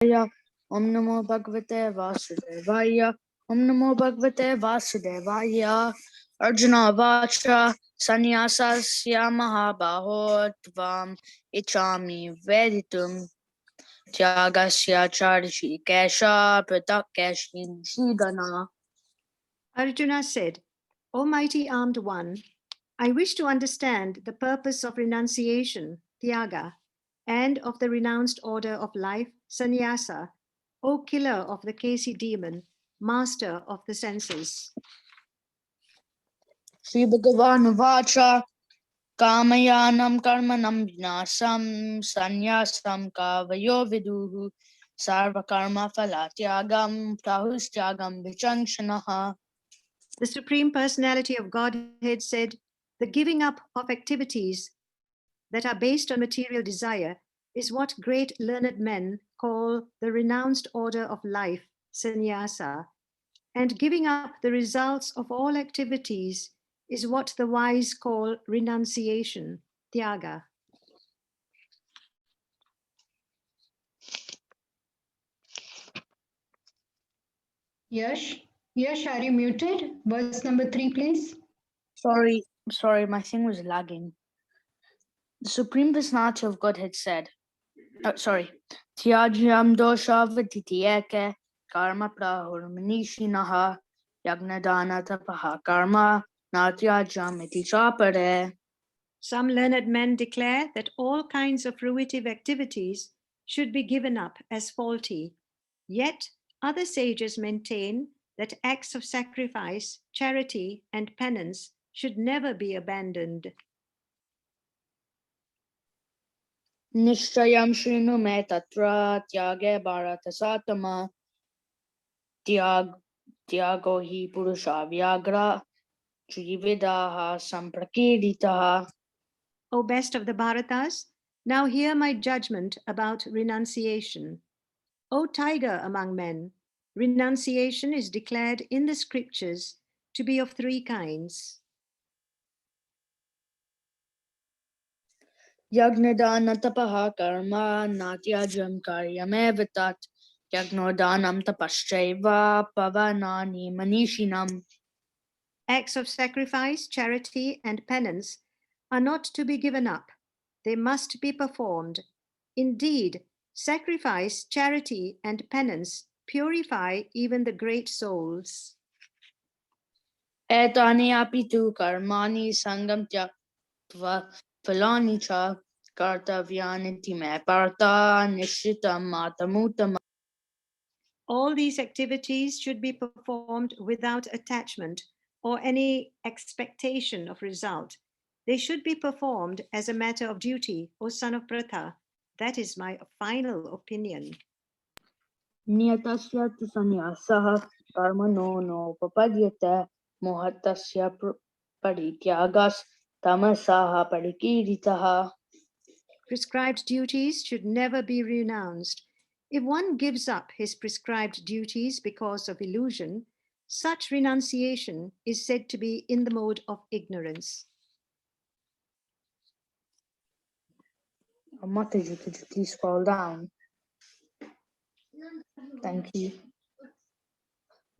Om Namo Bhagavate Vasudevaya. Om Namo Bhagavate Vasudevaya. Arjuna Vacha Sannyasasya Mahabaho Tvam Ichami Veditum Tyagasya Charishi Kesha Pratakeshin Shidana. Arjuna said, O mighty armed one, I wish to understand the purpose of renunciation, Tyaga, and of the renounced order of life, Sannyasa, O killer of the Kasi demon, master of the senses. Sri Bhagavan Vacha Kamayanam Karmanam Vinasam Sanyasam Kavayo Viduhu Sarva Karma Phalatyagam Prahustyagam Vichanshanaha. The Supreme Personality of Godhead said, the giving up of activities that are based on material desire is what great learned men call the renounced order of life, sannyasa, and giving up the results of all activities is what the wise call renunciation, tyaga. Yash, are you muted? Verse number 3, please. Sorry, my thing was lagging. The Supreme Personality of Godhead said, Tyajyam dosha viditiyeke karma prahurmanishinaha yagnadana tapaha karma natyajam iti chapare. Some learned men declare that all kinds of fruitive activities should be given up as faulty. Yet other sages maintain that acts of sacrifice, charity, and penance should never be abandoned. Nishchayam shrinu me tatra tyage bharata satama tyago hi purusha vyagra trividaha samprakiritaha. O best of the Bharatas, now hear my judgment about renunciation. O tiger among men, renunciation is declared in the scriptures to be of three kinds. Yagnadana tapaha karma natyajam karyamevatat yagnodanam tapaschaiva pavanani manishinam. Acts of sacrifice, charity, and penance are not to be given up. They must be performed. Indeed, sacrifice, charity, and penance purify even the great souls. Etani apitu karmani sangam tyaktva phalani cha kartavyaniti me parta nishitam matamutama. All these activities should be performed without attachment or any expectation of result. They should be performed as a matter of duty, O son of Pratha. That is my final opinion. Niyatasya tu sanyasaha karmano no papadyate mohatasya parityagas tamasaha parikiritaha. Prescribed duties should never be renounced. If one gives up his prescribed duties because of illusion, such renunciation is said to be in the mode of ignorance. Mataji, could you please scroll down? Thank you.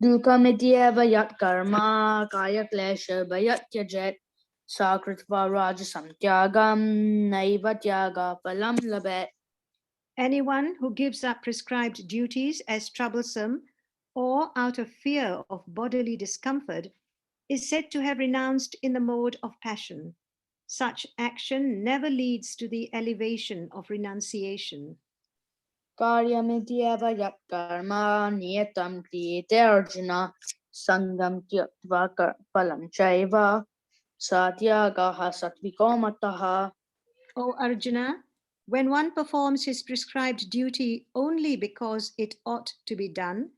Dukamityeva yat karma kaya klesha bayat yajet sakritva rajasam tyagam naiva tyaga palam labet. Anyone who gives up prescribed duties as troublesome or out of fear of bodily discomfort is said to have renounced in the mode of passion. Such action never leads to the elevation of renunciation. Karyamityeva yat karma niyatam kriyate arjuna sangam tyakva palam chaiva satyagaha satviko mataha. O Arjuna, when one performs his prescribed duty only because it ought to be done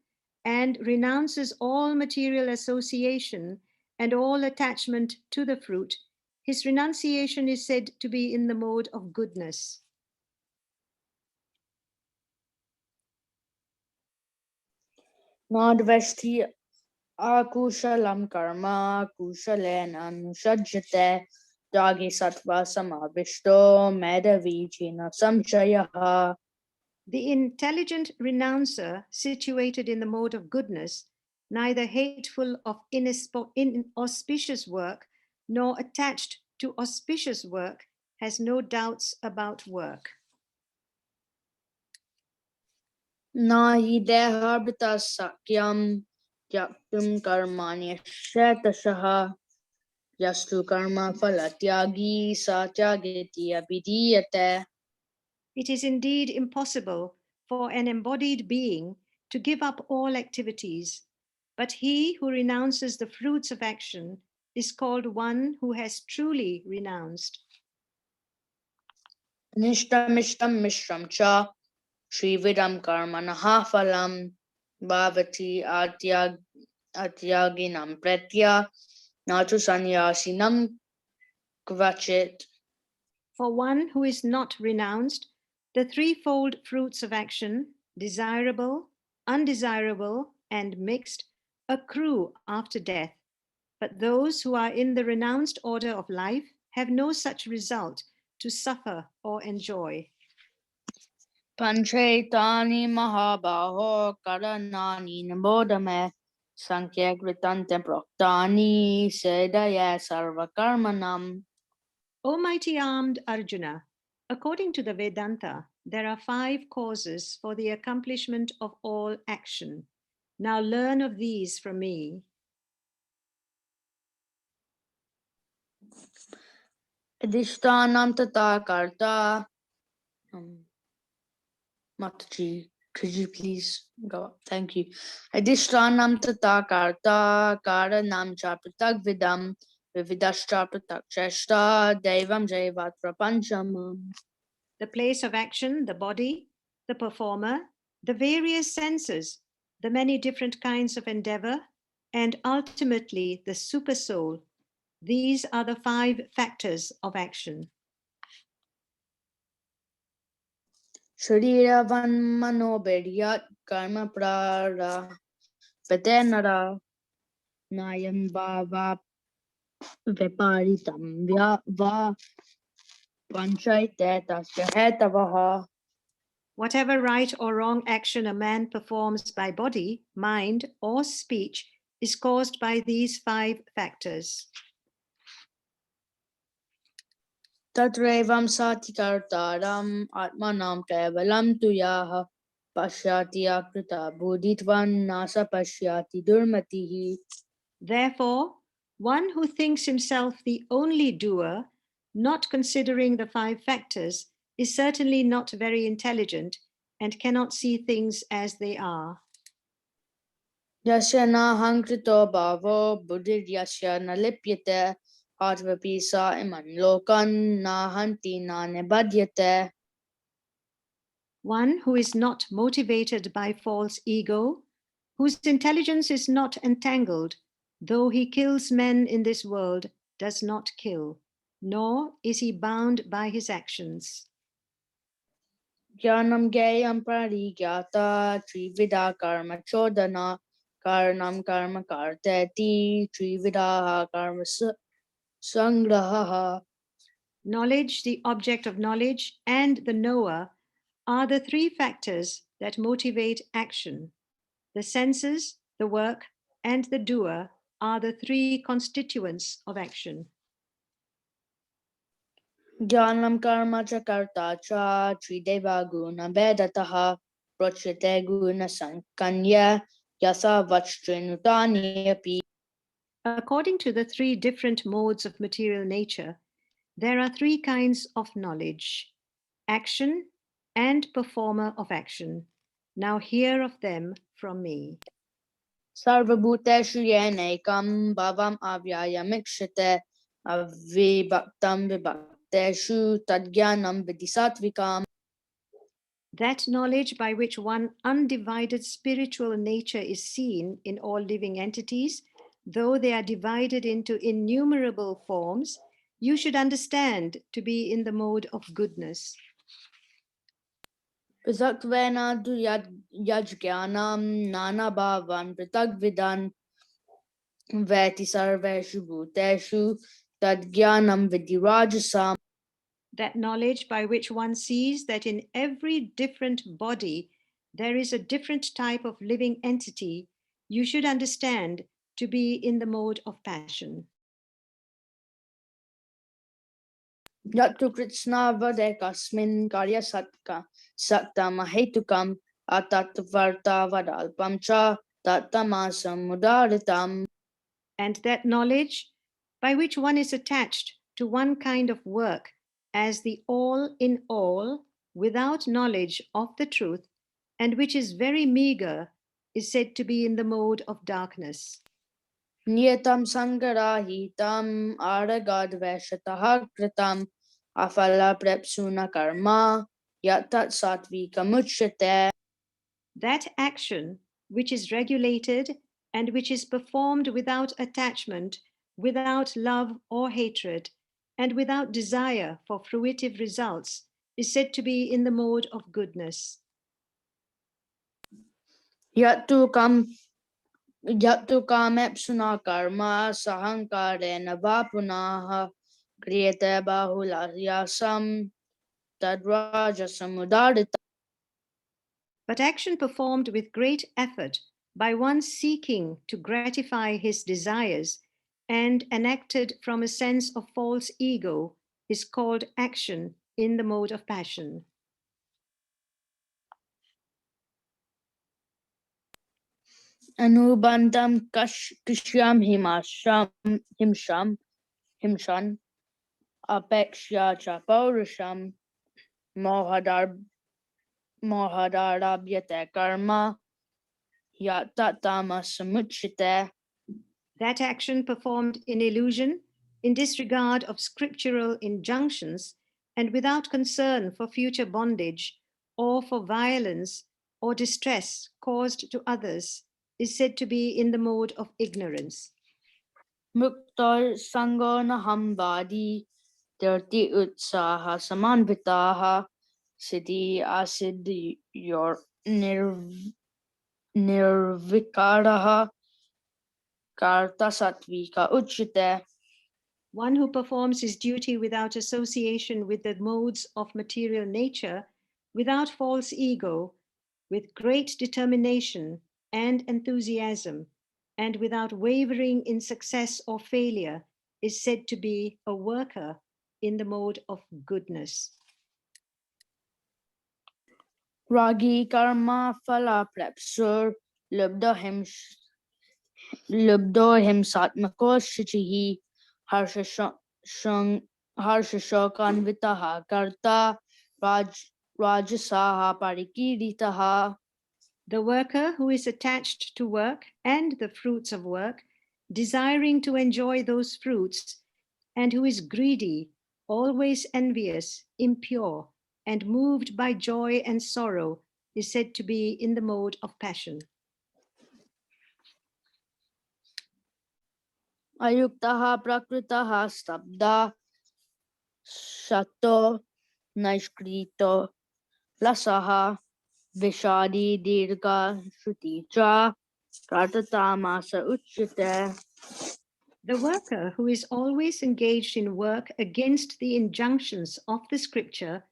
and renounces all material association and all attachment to the fruit, his renunciation is said to be in the mode of goodness. Nadveshti akushalam karma kushalena nusajjate dagi sattva samavishto medavijina samshayaha. The intelligent renouncer, situated in the mode of goodness, neither hateful of inauspicious work nor attached to auspicious work, has no doubts about work. Nahi dehabita sakyam yaktum karmani shetashah yastu karma phalatyagi satyagiti abhidiyate. It is indeed impossible for an embodied being to give up all activities, but he who renounces the fruits of action is called one who has truly renounced. Nishtamishtam mishram cha Srividam karmanaha phalam bhavati atyaginam pratya natu sanyasinam kvachit. For one who is not renounced, the threefold fruits of action, desirable, undesirable, and mixed, accrue after death. But those who are in the renounced order of life have no such result to suffer or enjoy. Panchaitani mahabaho karanani nabodame sankhya kritante proktani sedaya sarvakarmanam. O mighty armed Arjuna, according to the Vedanta, there are 5 causes for the accomplishment of all action. Now learn of these from me. Adhishtanam tata karta. Mataji, could you please go up? Thank you. Adhishtanam tata karta karanam cha pratak vidam vividashcha pratak cheshta devam jaivat prapanchamam. The place of action, the body, the performer, the various senses, the many different kinds of endeavor, and ultimately the supersoul. These are the 5 factors of action. Shariravan manobedyat karma prara patenara nayan va viparitam va panchaite tasya hetavaha. Whatever right or wrong action a man performs by body, mind, or speech is caused by these 5 factors. Tatraivam sati kartaram atmanam kevalam tuyaha pashyati akrita bodhitvan nasa pashyati durmatihi. Therefore, one who thinks himself the only doer, not considering the 5 factors, is certainly not very intelligent and cannot see things as they are. Yasya na hankrito bhavo buddhir yasya na lipyate atvapi sa iman lokan na hanti na nibhadyate. One who is not motivated by false ego, whose intelligence is not entangled, though he kills men in this world, does not kill, nor is he bound by his actions. Jnanam gayam parigyata trivida karma chodana karanam karma karteti trividaha karma sangraha. Knowledge, the object of knowledge, and the knower are the 3 factors that motivate action. The senses, the work, and the doer are the 3 constituents of action. Jnanam karma cha karta cha trideva guna vedataha prochite guna sankanya yasa vachtrinutani api. According to the 3 different modes of material nature, there are 3 kinds of knowledge: action and performer of action. Now hear of them from me. Sarvabhuteshu yenekam bhavam avyayamikshite avibhaktam vibhakteshu tadgyanam vidisatvikam. That knowledge by which one undivided spiritual nature is seen in all living entities, though they are divided into innumerable forms, you should understand to be in the mode of goodness. Prithatvena tu yajgyanam nana bhavan prithagvidan veti sarveshu bhuteshu tadgyanam vidirajasam. that knowledge by which one sees that in every different body there is a different type of living entity, you should understand to be in the mode of passion. Yattu Krishna vade kasmin karya saktam hetukam atatvarta vadalpam cha tattamasam mudaritam. And that knowledge by which one is attached to one kind of work as the all in all without knowledge of the truth, and which is very meager, is said to be in the mode of darkness. Niyatam sangarahitam aragadveshatah kritam afala prepsuna karma yatat satvikamuchyate. That action which is regulated and which is performed without attachment, without love or hatred, and without desire for fruitive results, is said to be in the mode of goodness. Yattu kamepsuna karma sahankarena vapunaha kriyate bahulayasam tadrajasamudadita. But action performed with great effort by one seeking to gratify his desires and enacted from a sense of false ego is called action in the mode of passion. Anubandam kishyam himshan apekshya cha paurusham mohadarabhyate karma yatatamasamuchyate. That action performed in illusion, in disregard of scriptural injunctions, and without concern for future bondage or for violence or distress caused to others, is said to be in the mode of ignorance. Mukta sangona hambadi tirti utsaha samanvitaha siddhi asiddhi yor nirvikaraha karta satvika uchite. One who performs his duty without association with the modes of material nature, without false ego, with great determination and enthusiasm, and without wavering in success or failure, is said to be a worker in the mode of goodness. Ragi karma phala prepsur lubdo himsatmako shichihi harshashokanvitaha karta rajasaha parikiritaha. The worker who is attached to work and the fruits of work, desiring to enjoy those fruits, and who is greedy, always envious, impure, and moved by joy and sorrow, is said to be in the mode of passion. Ayuktaha prakritaha stabda shato naishkrito lasaha vishadi dirga shruti cha kartatamasa uchyate. The worker who is always engaged in work against the injunctions of the scripture,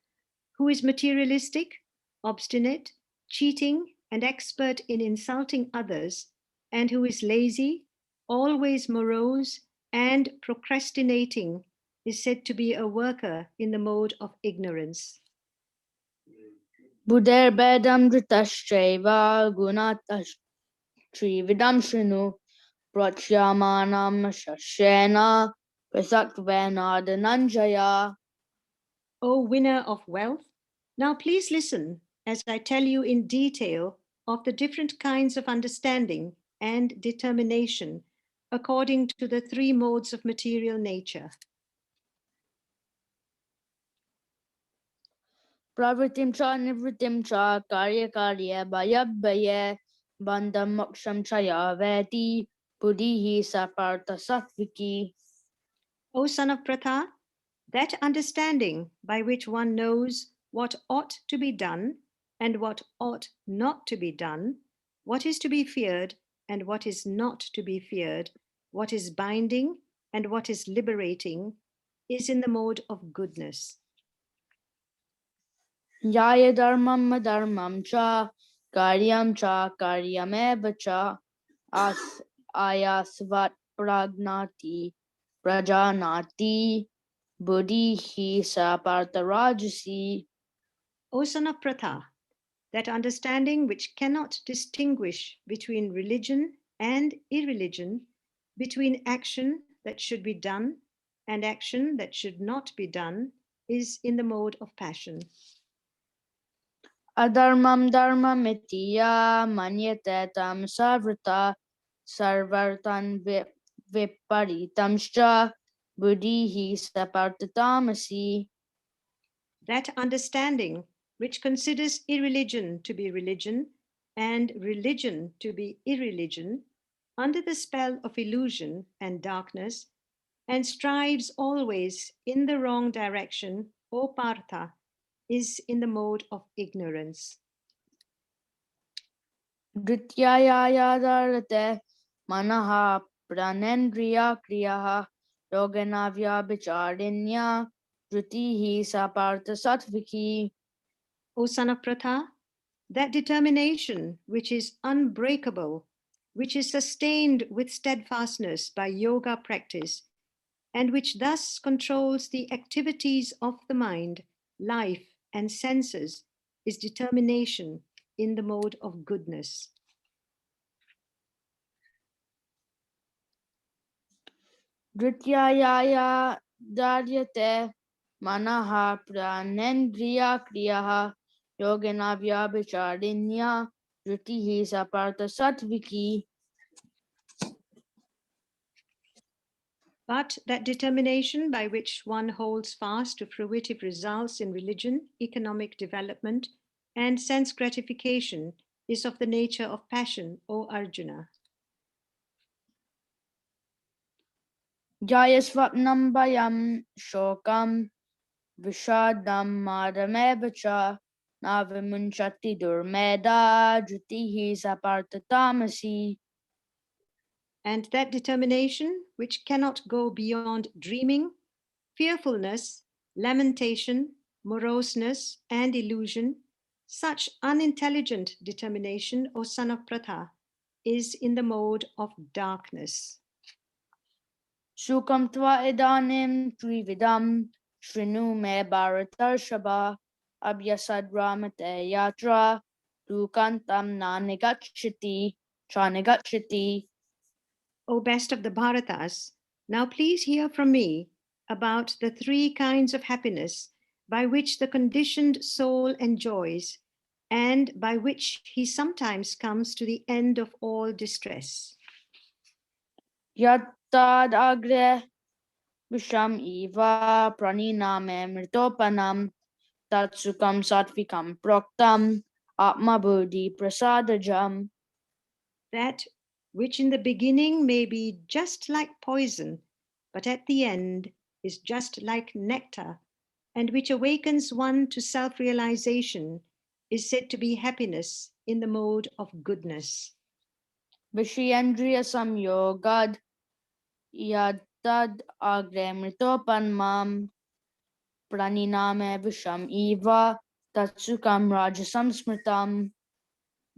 who is materialistic, obstinate, cheating, and expert in insulting others, and who is lazy, always morose, and procrastinating, is said to be a worker in the mode of ignorance. Buddher bedam dritascheva gunatas trividam shinu prachyamanam shashena prasatvena dhananjaya. O winner of wealth, now please listen as I tell you in detail of the different kinds of understanding and determination according to the three modes of material nature. Pravritim cha nivritim cha karya karya bhayabhaya bandham moksham chaya veti buddhihi sapartha sattviki. O son of Pratha, that understanding by which one knows what ought to be done and what ought not to be done, what is to be feared and what is not to be feared, what is binding and what is liberating, is in the mode of goodness. Yaya dharmam dharmam cha karyameva cha ayasvat pragnati prajanati buddhihi sapartarajasi. O son of Pratha, that understanding which cannot distinguish between religion and irreligion, between action that should be done and action that should not be done, is in the mode of passion. Adharmam dharmamiti ya manyate tam savrata sarvartan viparitamscha buddhihi sapartatamasi. That understanding which considers irreligion to be religion and religion to be irreligion, under the spell of illusion and darkness, and strives always in the wrong direction, O Partha, is in the mode of ignorance. Drityayayadharate manaha pranendriya kriyaha yoganavya bicharinya dritihi saparta sattviki. O son of Pratha, that determination which is unbreakable, which is sustained with steadfastness by yoga practice, and which thus controls the activities of the mind, life, and senses, is determination in the mode of goodness. Drityayayadharyate manaha pranendriya kriyaha yoganavya bicharinya dritihi saparta sattviki. But that determination by which one holds fast to fruitive results in religion, economic development, and sense gratification is of the nature of passion, O Arjuna. Jayasvapnam bayam shokam vishadam madameva cha navimunchati durmeda dritihi saparta tamasi. And that determination which cannot go beyond dreaming, fearfulness, lamentation, moroseness, and illusion, such unintelligent determination, O son of Pratha, is in the mode of darkness. Shukam tva idanim trividam shrinu me bharatarshaba abhyasad ramate yatra dukantam na negachiti. O best of the Bharatas, now please hear from me about the three kinds of happiness by which the conditioned soul enjoys and by which he sometimes comes to the end of all distress. Yattad agre visham eva praniname mritopanam tatsukam satvikam proktam atma buddhi prasadajam. That which in the beginning may be just like poison, but at the end is just like nectar, and which awakens one to self realization, is said to be happiness in the mode of goodness. Vishayendriya samyogad yattad agre mritopanam praniname visham eva tatsukam rajasam smritam.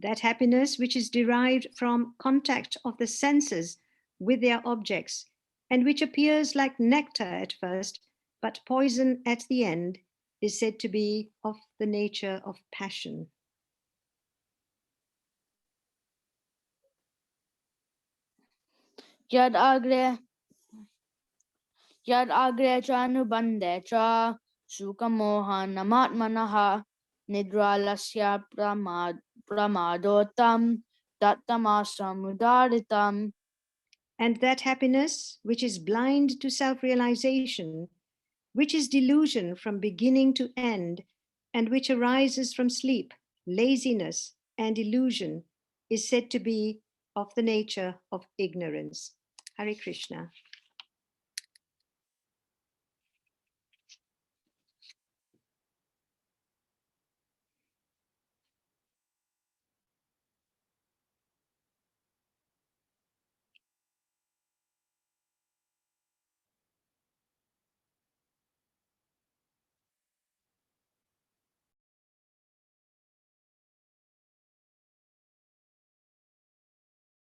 That happiness which is derived from contact of the senses with their objects, and which appears like nectar at first, but poison at the end, is said to be of the nature of passion. Yad agre cha anubandhe cha sukamoha namatmanaha nidralasya pramadotam dattamasamudaritam. And that happiness which is blind to self realization, which is delusion from beginning to end, and which arises from sleep, laziness, and illusion, is said to be of the nature of ignorance. Hare Krishna.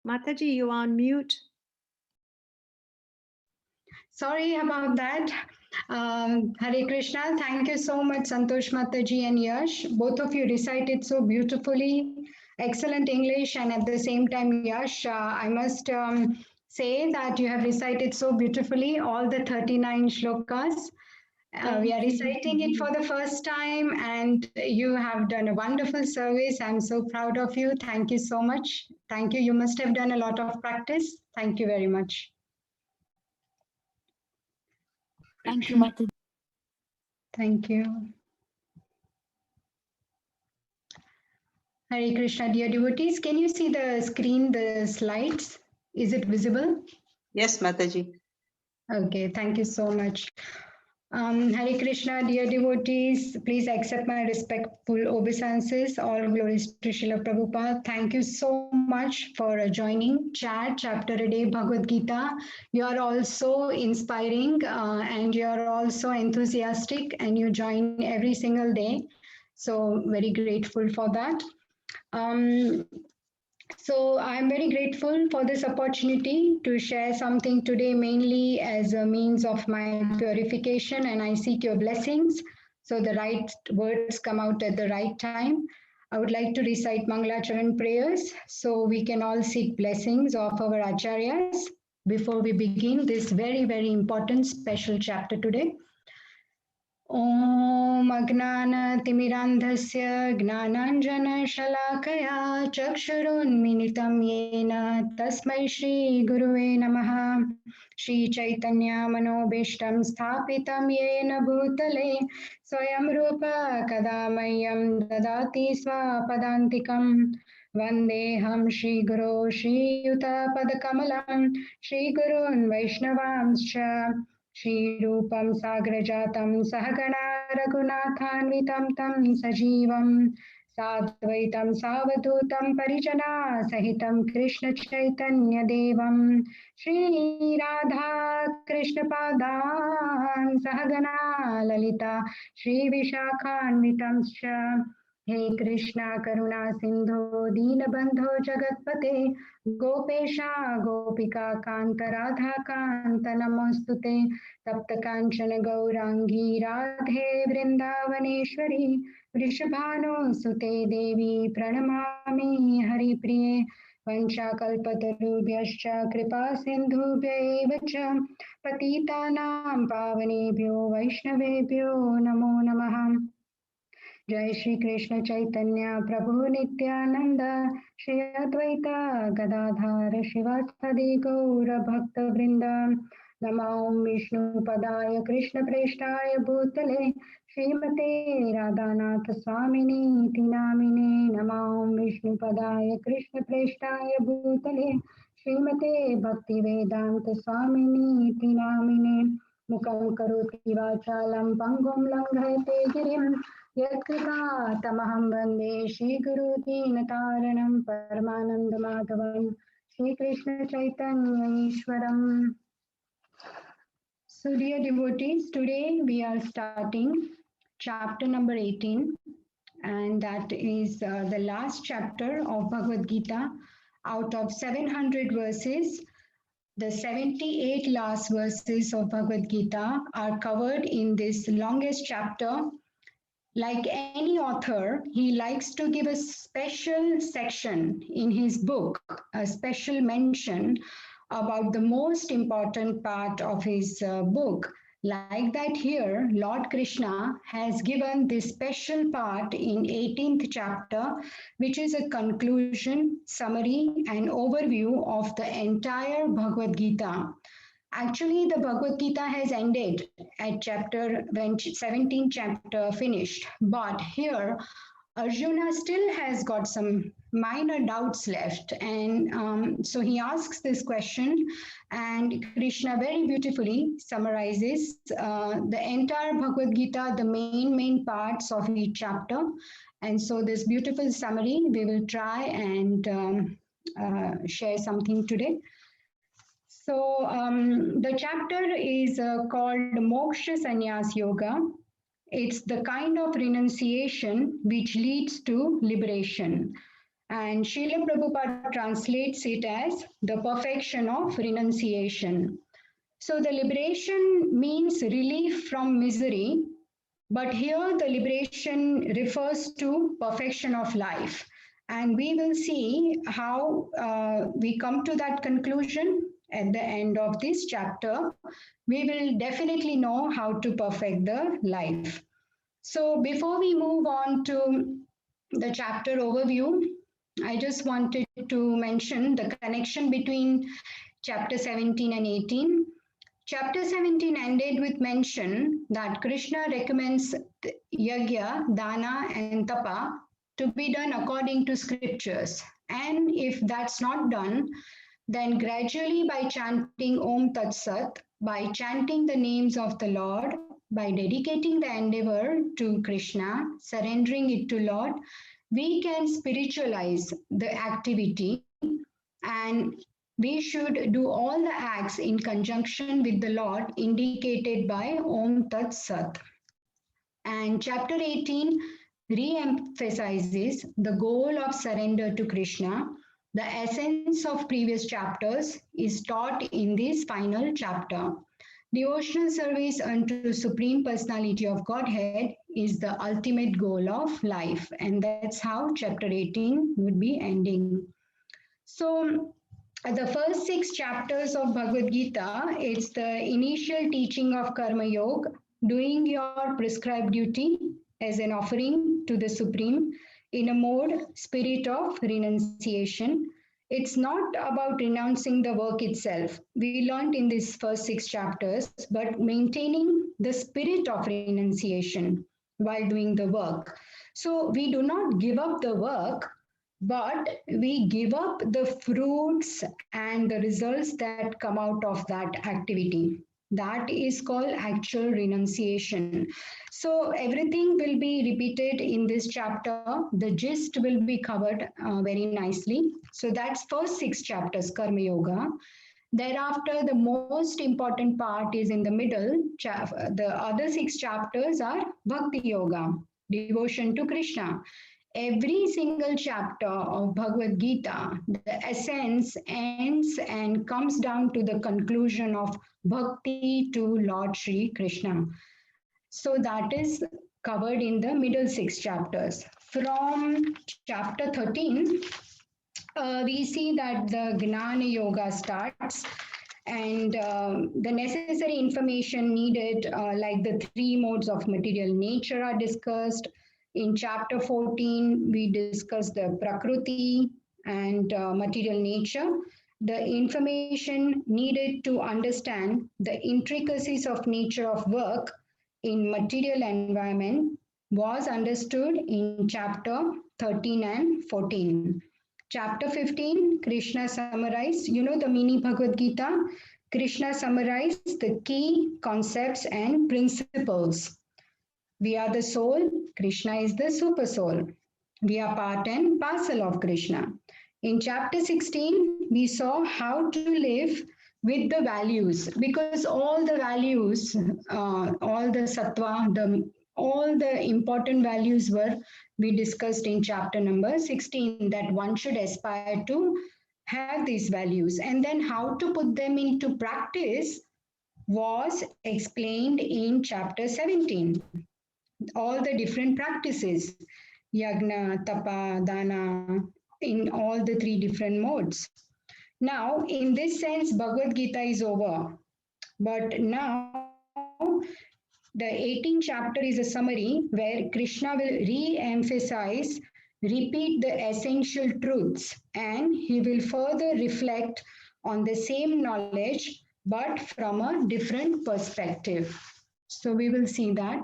Mataji, you are on mute. Sorry about that. Hare Krishna. Thank you so much, Santosh Mataji and Yash. Both of you recited so beautifully. Excellent English, and at the same time, Yash, I must say that you have recited so beautifully all the 39 shlokas. We are reciting it for the first time, and you have done a wonderful service. I'm so proud of you. Thank you so much. Thank you. You must have done a lot of practice. Thank you very much. Thank you, Mataji. Thank you. Hare Krishna, dear devotees. Can you see the screen, the slides? Is it visible? Yes, Mataji. Okay, thank you so much. Hare Krishna, dear devotees, please accept my respectful obeisances. All glories to Srila Prabhupada. Thank you so much for joining Chat Chapter a Day Bhagavad Gita. You are also inspiring and you are also enthusiastic, and you join every single day. So very grateful for that. Um, so I'm very grateful for this opportunity to share something today, mainly as a means of my purification, and I seek your blessings so the right words come out at the right time. I would like to recite Mangalacharan prayers so we can all seek blessings of our acharyas before we begin this very, very important special chapter today. ॐ अज्ञानतिमिरान्धस्य ज्ञानाञ्जनशलाकया चक्षुरुन्मिलितं येन तस्मै श्रीगुरुवे नमः। श्रीचैतन्यमनोभीष्टं स्थापितं येन भूतले स्वयं रूप कदा मह्यं ददाति स्वपदान्तिकम्। वन्देऽहं श्रीगुरो श्रीयुतपदकमलं श्रीगुरून् वैष्णवांश्च श्रीरूपं साग्रजातं सहगणा रघुनाथान्वितं तं सजीवं साद्वैतं सावधूतं परिजना सहितं कृष्णचैतन्यदेवं श्रीराधा कृष्णपादान् सहगणा ललिता श्रीविशाखान्वितं च। हे कृष्णा करुणा सिंधु दीनबंधो जगत्पते गोपेशा गोपिका कांत राधा कांत नमोस्तुते। तप्त कांचन गौरांगी राधे वृंदावनेश्वरी वृषभानुसुते देवी प्रणमामि हरिप्रिये। वंशाकल्पतरुभ्यश्च कृपा सिन्धुभ्यैव च पतितानां पावनेभ्यो वैष्णवेभ्यो नमो नमः। जय श्री कृष्ण चैतन्य प्रभु नित्यानंद श्री अद्वैत गदाधर शिवासादि गौर भक्त वृंद। नमो विष्णुपदाय कृष्ण प्रेष्ठाय भूतले श्रीमते राधानाथ स्वामिनीति नामिने। नमो विष्णुपदाय कृष्ण प्रेष्ठाय भूतले श्रीमते भक्तिवेदांत स्वामिनीति नामिने। मुखं करोति वाचालं पङ्गुं लङ्घयते गिरिं यत्कृपातमहं वन्दे श्रीगुरुदीनतारणं परमानन्दमाधवं श्रीकृष्णचैतन्यईश्वरम्। So dear devotees, today we are starting chapter number 18, and that is the last chapter of Bhagavad Gita. Out of 700 verses, the 78 last verses of Bhagavad Gita are covered in this longest chapter. Like any author, he likes to give a special section in his book, a special mention about the most important part of his book. Like that here, Lord Krishna has given this special part in 18th chapter, which is a conclusion, summary, and overview of the entire Bhagavad Gita. Actually, the Bhagavad Gita has ended at chapter when 17th chapter finished, but here Arjuna still has got some minor doubts left, and so he asks this question, and Krishna very beautifully summarizes the entire Bhagavad Gita, the main parts of each chapter, and so this beautiful summary we will try and share something today. So the chapter is called Moksha Sannyas Yoga. It's the kind of renunciation which leads to liberation. And Srila Prabhupada translates it as the perfection of renunciation. So the liberation means relief from misery, but here the liberation refers to perfection of life. And we will see how we come to that conclusion at the end of this chapter. We will definitely know how to perfect the life. So before we move on to the chapter overview, I just wanted to mention the connection between chapter 17 and 18. Chapter 17 ended with mention that Krishna recommends yajna, dana, and tapa to be done according to scriptures. And if that's not done, then gradually by chanting Om Tat Sat, by chanting the names of the Lord, by dedicating the endeavor to Krishna, surrendering it to Lord, we can spiritualize the activity, and we should do all the acts in conjunction with the Lord indicated by Om Tat Sat. And chapter 18 re-emphasizes the goal of surrender to Krishna. The essence of previous chapters is taught in this final chapter. Devotional service unto Supreme Personality of Godhead is the ultimate goal of life, and that's how chapter 18 would be ending. So, the first 6 chapters of Bhagavad Gita, it's the initial teaching of Karma Yoga, doing your prescribed duty as an offering to the Supreme in a mode, spirit of renunciation. It's not about renouncing the work itself. We learned in these first 6 chapters, but maintaining the spirit of renunciation while doing the work. So we do not give up the work, but we give up the fruits and the results that come out of that activity. That is called actual renunciation. So everything will be repeated in this chapter. The gist will be covered very nicely. So that's first 6 chapters, Karma Yoga. Thereafter, the most important part is in the middle. The other 6 chapters are Bhakti Yoga, devotion to Krishna. Every single chapter of Bhagavad Gita, the essence ends and comes down to the conclusion of bhakti to Lord Sri Krishna. So that is covered in the middle 6 chapters. From chapter 13, we see that the Gnana Yoga starts, and the necessary information needed, like the 3 modes of material nature, are discussed. In chapter 14, we discuss the Prakriti and material nature. The information needed to understand the intricacies of nature of work in material environment was understood in chapter 13 and 14. Chapter 15, Krishna summarized, the mini Bhagavad Gita. Krishna summarized the key concepts and principles. We are the soul, Krishna is the super soul. We are part and parcel of Krishna. In chapter 16, we saw how to live with the values, because all the values, all the sattva, all the important values we discussed in chapter number 16, that one should aspire to have these values, and then how to put them into practice was explained in chapter 17. All the different practices, yagna, tapa, dana, in all the 3 different modes. Now, in this sense, Bhagavad Gita is over. But now, the 18th chapter is a summary where Krishna will re-emphasize, repeat the essential truths, and he will further reflect on the same knowledge but from a different perspective. So we will see that.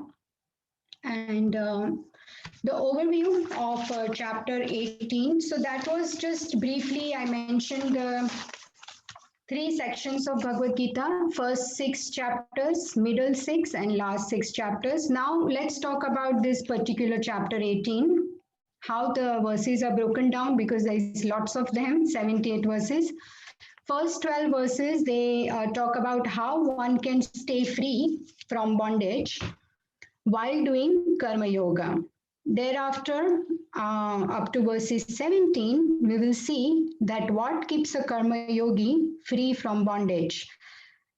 And the overview of chapter 18. So that was just briefly, I mentioned the 3 sections of Bhagavad Gita, first 6 chapters, middle 6, and last 6 chapters. Now let's talk about this particular chapter 18, how the verses are broken down, because there is lots of them, 78 verses. First 12 verses, they talk about how one can stay free from bondage while doing Karma Yoga. Thereafter, up to verses 17, we will see that what keeps a karma yogi free from bondage.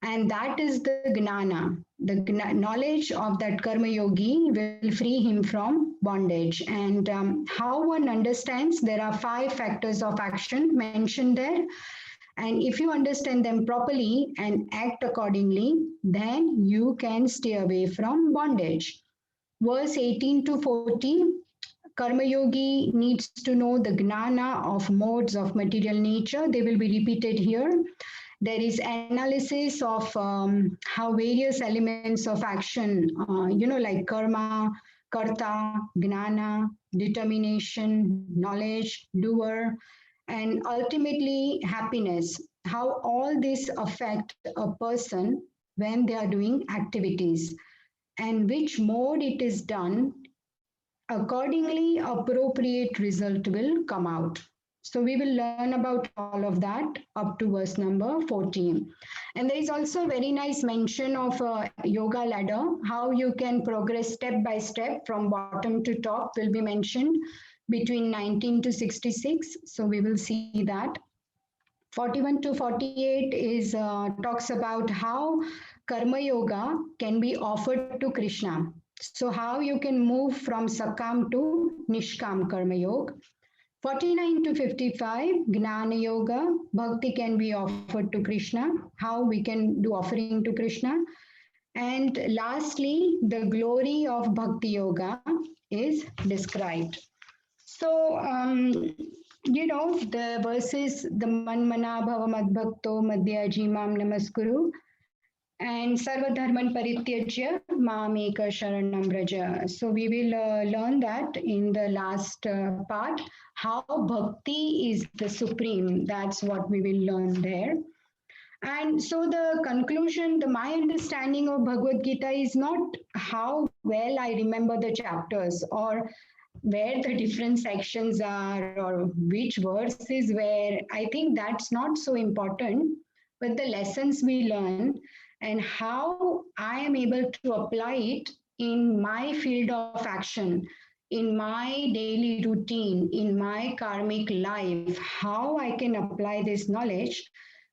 And that is the gnana. The knowledge of that karma yogi will free him from bondage. And how one understands, there are 5 factors of action mentioned there. And if you understand them properly and act accordingly, then you can stay away from bondage. Verse 18 to 40, Karma Yogi needs to know the gnana of modes of material nature. They will be repeated here. There is analysis of how various elements of action, like karma, karta, gnana, determination, knowledge, doer, and ultimately happiness, how all this affect a person when they are doing activities and which mode it is done. Accordingly, appropriate result will come out. So we will learn about all of that up to verse number 14. And there is also a very nice mention of a yoga ladder, how you can progress step by step from bottom to top will be mentioned between 19 to 66. So we will see that. 41 to 48 is talks about how karma yoga can be offered to Krishna. So how you can move from sakam to nishkam karma yoga. 49 to 55 gnana yoga, bhakti can be offered to Krishna, how we can do offering to Krishna. And lastly, the glory of bhakti yoga is described. So, the verses, the manmana bhava madbhakto madhya jimam namaskuru and sarva dharman parityajya mameka sharanam braja. So we will learn that in the last part, how bhakti is the supreme. That's what we will learn there. And so the conclusion, my understanding of Bhagavad Gita is not how well I remember the chapters or where the different sections are or which verse is where. I think that's not so important, but the lessons we learn and how I am able to apply it in my field of action, in my daily routine, in my karmic life, how I can apply this knowledge.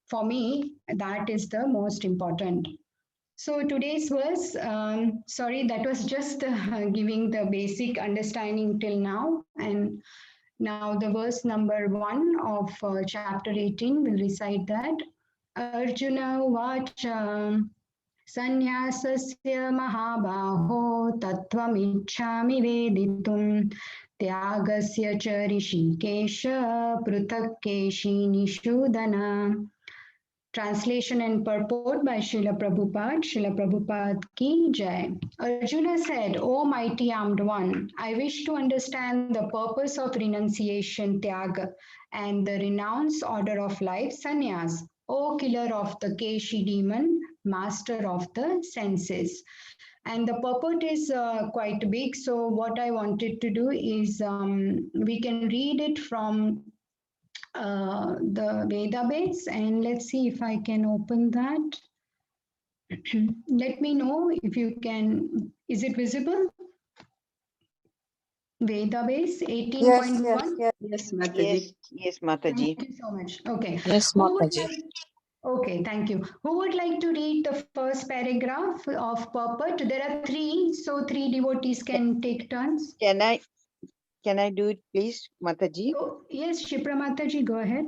For me, that is the most important. So today's verse, sorry, that was just giving the basic understanding till now. And now the verse number 1 of chapter 18 will recite that. Arjuna vacha sannyasasya mahabaho tattvamichhami veditum tyagasya cha rishikesha pruthak keshi nishudana. Translation and purport by Srila Prabhupada. Srila Prabhupada ki jai. Arjuna said, O mighty armed one, I wish to understand the purpose of renunciation, tyaga, and the renounced order of life, sannyas. O killer of the Keshi demon, master of the senses. And the purport is quite big. So what I wanted to do is we can read it from the database, and let's see if I can open that. Let me know if you can. Is it visible? Database 18.1. Yes, Mataji. Yes, Mataji. Thank you so much. Okay. Yes, Mataji. Okay, thank you. Who would like to read the first paragraph of purport? There are 3, so 3 devotees can take turns. Can I do it, please, Mataji? Oh, yes, Shipra Mataji, go ahead.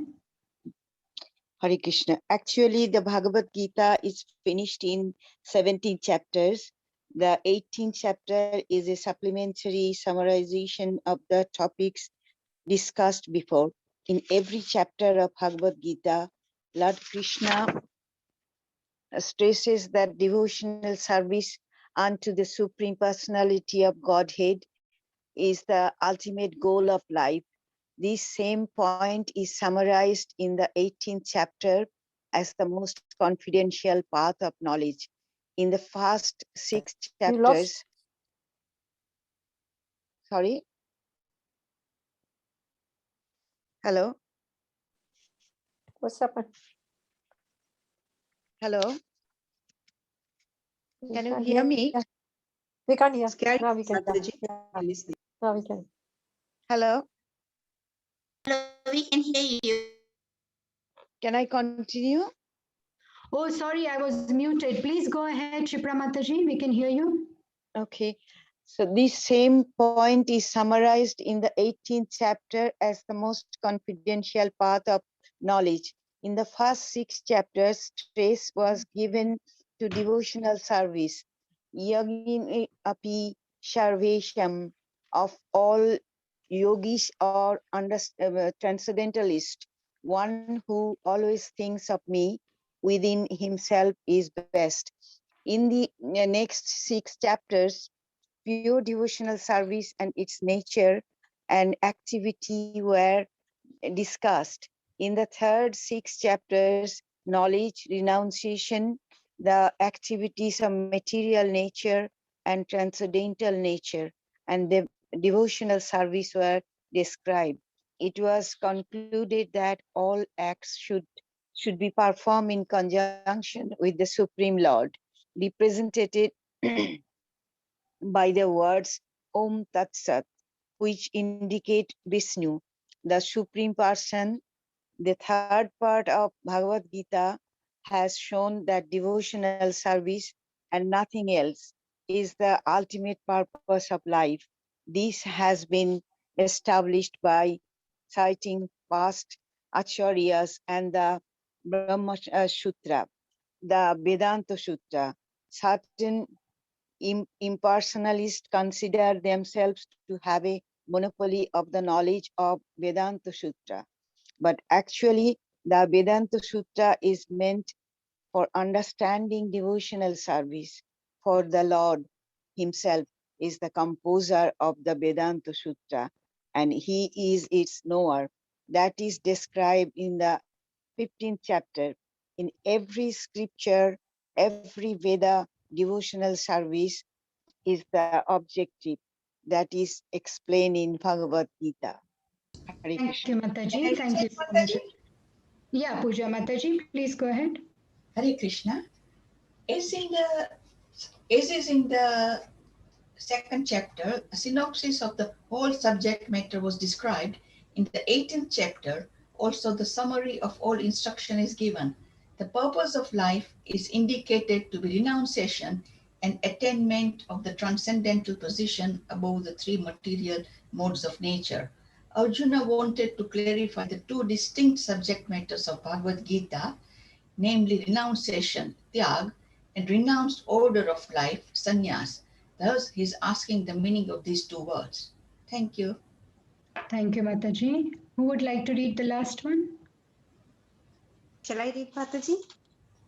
Hare Krishna. Actually, the Bhagavad Gita is finished in 17 chapters. The 18th chapter is a supplementary summarization of the topics discussed before. In every chapter of Bhagavad Gita, Lord Krishna stresses that devotional service unto the Supreme Personality of Godhead is the ultimate goal of life. This same point is summarized in the 18th chapter as the most confidential path of knowledge. In the first 6 chapters, sorry. Hello. What's happened? Hello. Can you hear me? Yeah. We can't hear. Scary, Now we can hear. Mataji. Yeah. Listening. Now we can. Hello, Hello, we can hear you. can I continue? Oh, sorry, I was muted. Please go ahead, Shipra Mataji. We can hear you. Okay, so this same point is summarized in the 18th chapter as the most confidential path of knowledge. In the first 6 chapters, stress was given to devotional service. Yagini api sarvesham, of all yogis or transcendentalists, one who always thinks of me within himself is best. In the next 6 chapters, pure devotional service and its nature and activity were discussed. In the third 6 chapters, knowledge, renunciation, the activities of material nature and transcendental nature, and the devotional service were described. It was concluded that all acts should be performed in conjunction with the Supreme Lord, represented by the words Om Tat Sat, which indicate Vishnu, the Supreme Person. The third part of Bhagavad Gita has shown that devotional service and nothing else is the ultimate purpose of life. This has been established by citing past acharyas and the Brahma Sutra, the Vedanta Sutra. Certain impersonalists consider themselves to have a monopoly of the knowledge of Vedanta Sutra. But actually, the Vedanta Sutra is meant for understanding devotional service. For the Lord himself is the composer of the Vedanta Sutra, and he is its knower. That is described in the 15th chapter. In every scripture, every Veda, devotional service is the objective that is explained in Bhagavad Gita. Hare Thank Krishna. you, Mataji. Thank you so much. Yeah, Puja Mataji, please go ahead. Hare Krishna. As is in the second chapter, a synopsis of the whole subject matter was described. In the 18th chapter, also the summary of all instruction is given. The purpose of life is indicated to be renunciation and attainment of the transcendental position above the 3 material modes of nature. Arjuna wanted to clarify the 2 distinct subject matters of Bhagavad Gita, namely renunciation, tyag, and renounced order of life, sannyas. Thus, he's asking the meaning of these 2 words. Thank you. Thank you, Mataji. Who would like to read the last one? Shall I read, Mataji?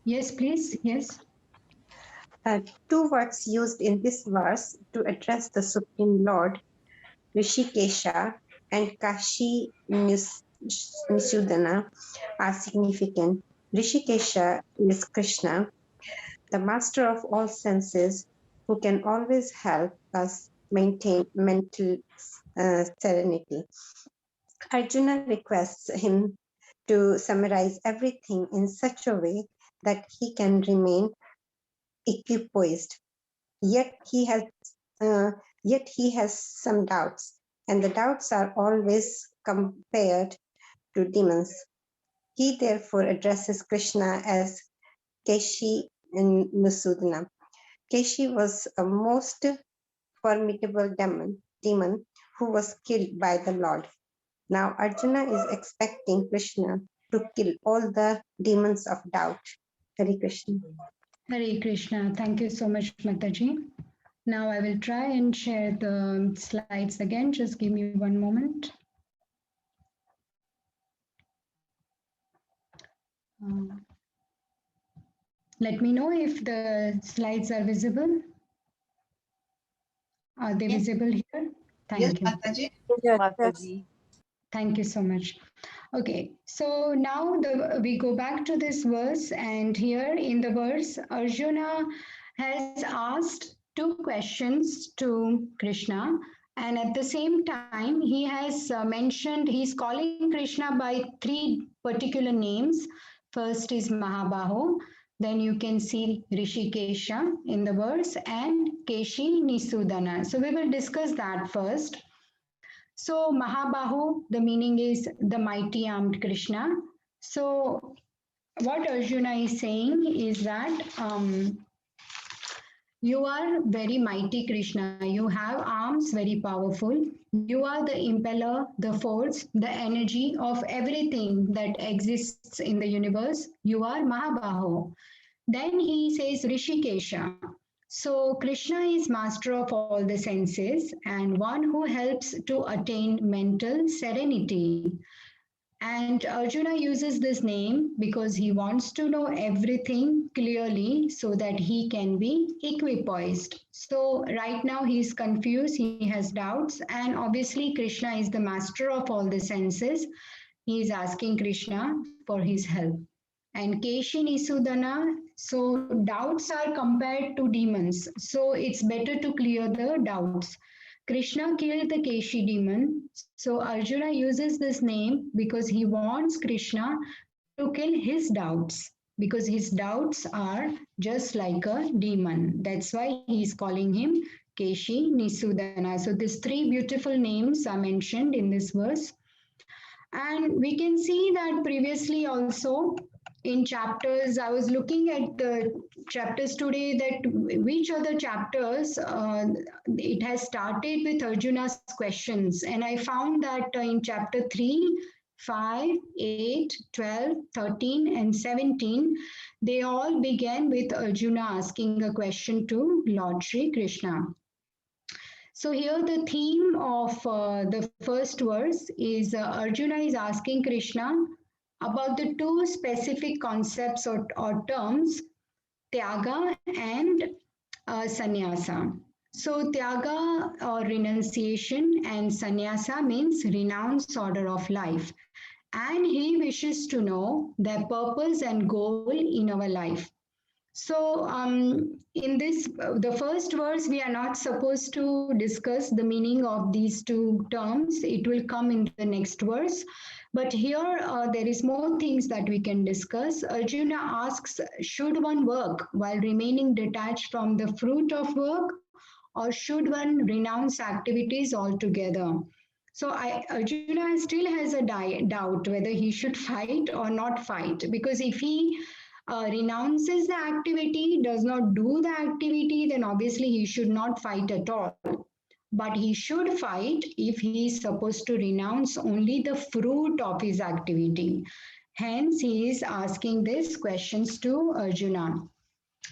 Yes, please. Yes. 2 words used in this verse to address the Supreme Lord, Rishikesha and Kashi Nisudana, are significant. Rishikesha is Krishna, the master of all senses, who can always help us maintain mental serenity. Arjuna requests him to summarize everything in such a way that he can remain equipoised. Yet he has some doubts, and the doubts are always compared to demons. He therefore addresses Krishna as Keshi Nusudana. Keshi was a most formidable demon who was killed by the Lord. Now Arjuna is expecting Krishna to kill all the demons of doubt. Hare Krishna. Hare Krishna. Thank you so much, Mataji. Now I will try and share the slides again. Just give me one moment. Let me know if the slides are visible. Are they Yes. visible here? Yes, Thank you. Mataji. Yes. Mataji. Thank you so much. Okay, so now we go back to this verse, and here in the verse, Arjuna has asked 2 questions to Krishna, and at the same time, he has mentioned he's calling Krishna by 3 particular names. First is Mahabaho, then you can see Rishikesha in the verse, and Keshi Nisudana. So we will discuss that first. So Mahabahu, the meaning is the mighty armed Krishna. So what Arjuna is saying is that you are very mighty, Krishna. You have arms very powerful. You are the impeller, the force, the energy of everything that exists in the universe. You are Mahabahu. Then he says Rishikesha. So Krishna is master of all the senses and one who helps to attain mental serenity. And Arjuna uses this name because he wants to know everything clearly so that he can be equipoised. So, right now he is confused, he has doubts, and obviously, Krishna is the master of all the senses. He is asking Krishna for his help. And Keshi Nisudana, so doubts are compared to demons. So, it's better to clear the doubts. Krishna killed the Keshi demon. So Arjuna uses this name because he wants Krishna to kill his doubts because his doubts are just like a demon. That's why he's calling him Keshi Nisudana. So these three beautiful names are mentioned in this verse. And we can see that previously also in chapters, I was looking at the chapters today that which other chapters it has started with Arjuna's questions. And I found that in chapter 3, 5, 8, 12, 13, and 17, they all began with Arjuna asking a question to Lord Sri Krishna. So here the theme of the first verse is Arjuna is asking Krishna about the two specific concepts or terms, Tyaga and Sannyasa. So Tyaga or renunciation and Sannyasa means renounced order of life. And he wishes to know their purpose and goal in our life. So, in this, the first verse, we are not supposed to discuss the meaning of these two terms. It will come in the next verse. But here, there is more things that we can discuss. Arjuna asks, should one work while remaining detached from the fruit of work, or should one renounce activities altogether? So Arjuna still has a doubt whether he should fight or not fight, because if he renounces the activity, does not do the activity, then obviously he should not fight at all. But he should fight if he is supposed to renounce only the fruit of his activity. Hence, he is asking these questions to Arjuna.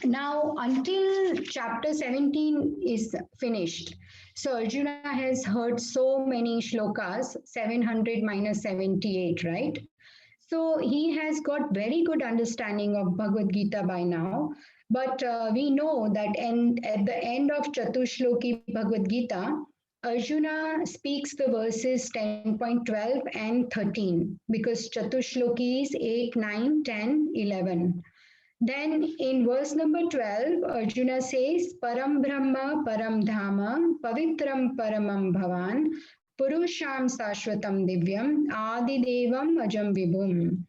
Now, until chapter 17 is finished, so Arjuna has heard so many shlokas, 700 minus 78, right? So he has got very good understanding of Bhagavad Gita by now. But we know that at the end of Chatushloki Bhagavad Gita, Arjuna speaks the verses 10.12 and 13 because Chatushloki is 8, 9, 10, 11. Then in verse number 12, Arjuna says, Param Brahma, Param Dhama, Pavitram Paramam Bhavan, Purusham Sashwatam Divyam, Adi Devam Ajam Vibhum.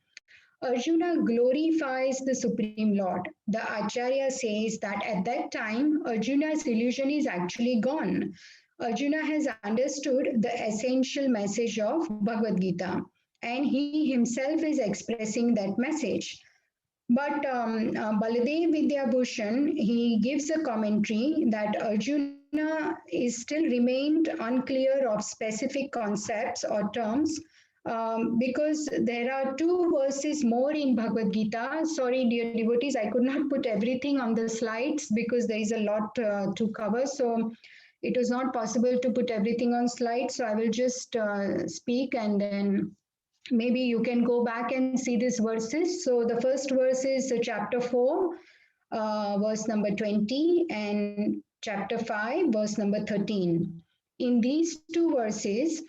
Arjuna glorifies the Supreme Lord. The Acharya says that at that time, Arjuna's illusion is actually gone. Arjuna has understood the essential message of Bhagavad Gita, and he himself is expressing that message. But Baladev Vidyabhushan, he gives a commentary that Arjuna is still remained unclear of specific concepts or terms because there are two verses more in Bhagavad Gita. Sorry, dear devotees, I could not put everything on the slides because there is a lot to cover. So it was not possible to put everything on slides. So I will just speak and then maybe you can go back and see these verses. So the first verse is chapter 4, verse number 20, and chapter 5, verse number 13. In these two verses,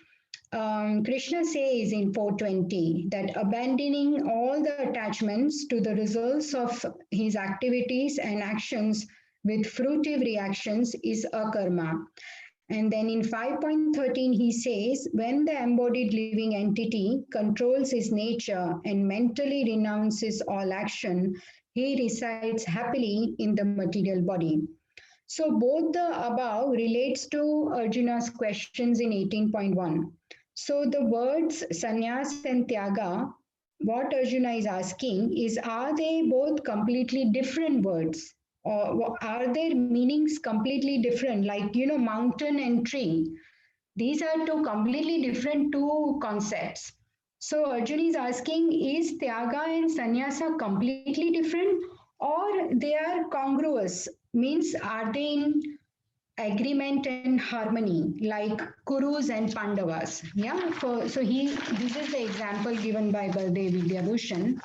Krishna says in 420 that abandoning all the attachments to the results of his activities and actions with fruitive reactions is a karma. And then in 5.13, he says, when the embodied living entity controls his nature and mentally renounces all action, he resides happily in the material body. So both the above relates to Arjuna's questions in 18.1. So the words sannyas and tyaga, what Arjuna is asking is, are they both completely different words? Or are their meanings completely different? Like, mountain and tree. These are two completely different two concepts. So Arjuna is asking, is Tyaga and Sannyasa completely different, or they are congruous? Means, are they in agreement and harmony like Kurus and Pandavas? Yeah. This is the example given by Baldev Vidyabhushan.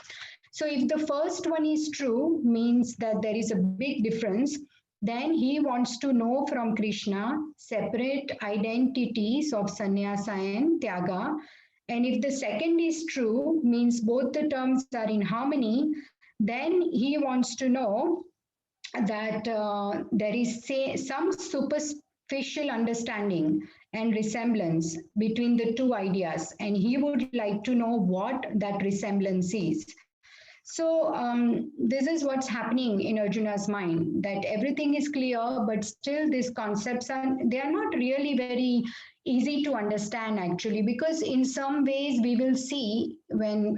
So if the first one is true, means that there is a big difference, then he wants to know from Krishna separate identities of sannyasa and tyaga. And if the second is true, means both the terms are in harmony, then he wants to know that there is some superficial understanding and resemblance between the two ideas, and he would like to know what that resemblance is. So this is what's happening in Arjuna's mind, that everything is clear, but still these concepts they are not really very easy to understand actually, because in some ways we will see when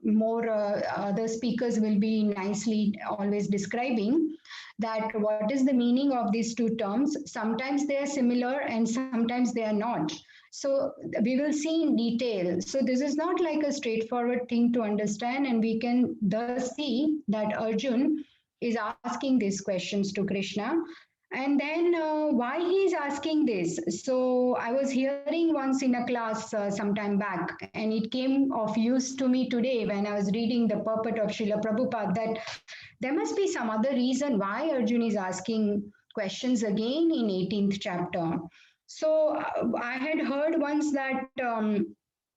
more other speakers will be nicely always describing that what is the meaning of these two terms. Sometimes they are similar and sometimes they are not. So we will see in detail. So this is not like a straightforward thing to understand, and we can thus see that Arjun is asking these questions to Krishna. And then why he is asking this? So I was hearing once in a class some time back, and it came of use to me today when I was reading the purport of Srila Prabhupada, that there must be some other reason why Arjun is asking questions again in 18th chapter. So I had heard once that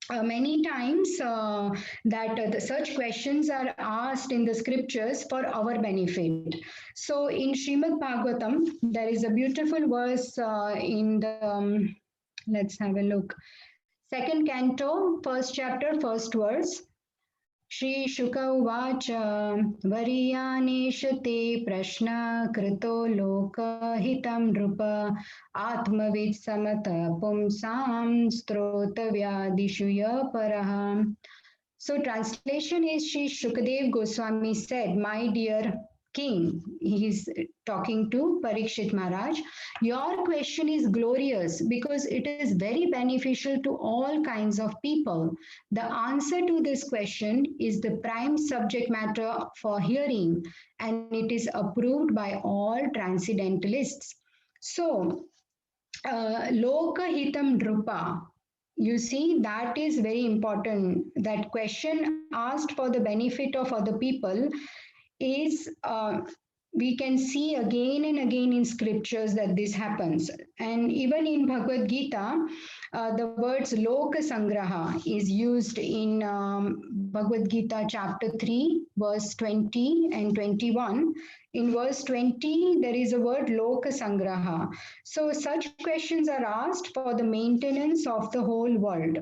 many times such questions are asked in the scriptures for our benefit. So in Srimad Bhagavatam, there is a beautiful verse in the, let's have a look, second canto, first chapter, first verse. Shri Shuka Uvacha Variyanesha te prashna krito loka hitam nrupa atmavid samata pumsam strotavyadishu ya paraha. So translation is, Shri Shukadev Goswami said, my dear king, he is talking to Parikshit Maharaj, your question is glorious because it is very beneficial to all kinds of people. The answer to this question is the prime subject matter for hearing, and it is approved by all transcendentalists. So, Loka Hitam Drupa, you see, that is very important. That question asked for the benefit of other people is, we can see again and again in scriptures that this happens. And even in Bhagavad Gita, the words Loka Sangraha is used in Bhagavad Gita chapter 3, verse 20 and 21. In verse 20, there is a word Loka Sangraha. So such questions are asked for the maintenance of the whole world.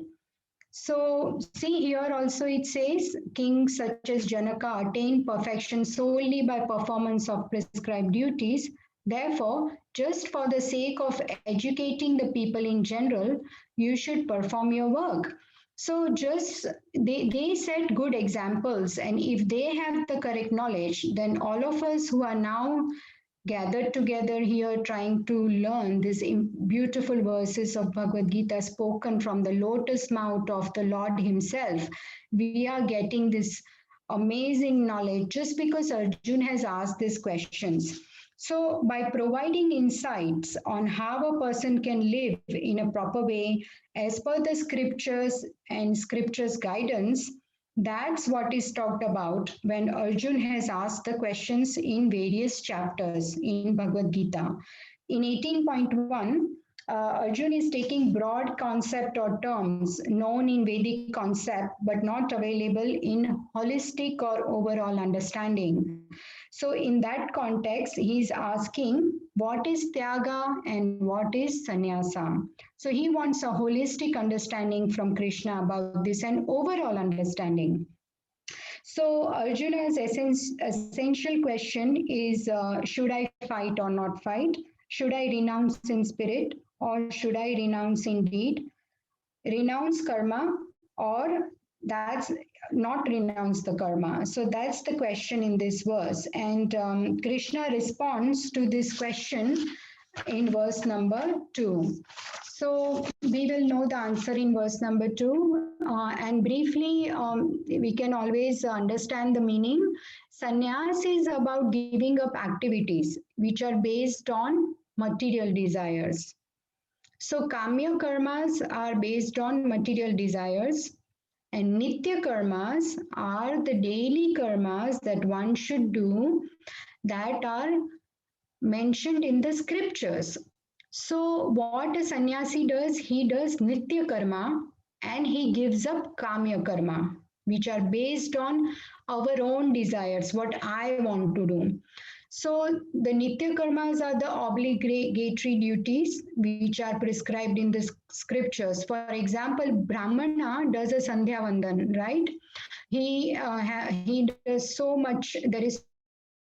So see here also it says, kings such as Janaka attain perfection solely by performance of prescribed duties. Therefore, just for the sake of educating the people in general, you should perform your work. So just they set good examples, and if they have the correct knowledge, then all of us who are now gathered together here trying to learn these beautiful verses of Bhagavad Gita spoken from the lotus mouth of the Lord himself, we are getting this amazing knowledge just because Arjun has asked these questions. So by providing insights on how a person can live in a proper way as per the scriptures and scriptures guidance, that's what is talked about when Arjun has asked the questions in various chapters in Bhagavad Gita. In 18.1, Arjun is taking broad concept or terms known in Vedic concept but not available in holistic or overall understanding. So in that context, he's asking what is Tyaga and what is Sannyasa. So he wants a holistic understanding from Krishna about this and overall understanding. So Arjuna's essential question is, should I fight or not fight? Should I renounce in spirit or should I renounce in deed? Renounce karma or that's not renounce the karma? So that's the question in this verse. And Krishna responds to this question in verse number 2. So we will know the answer in verse number 2. And briefly, we can always understand the meaning. Sannyas is about giving up activities which are based on material desires. So kamya karmas are based on material desires, and nitya karmas are the daily karmas that one should do that are mentioned in the scriptures. So, what a sannyasi does, he does nitya karma and he gives up kamya karma, which are based on our own desires, what I want to do. So, the nitya karmas are the obligatory duties which are prescribed in the scriptures. For example, Brahmana does a Sandhya Vandan, right? He does so much. There is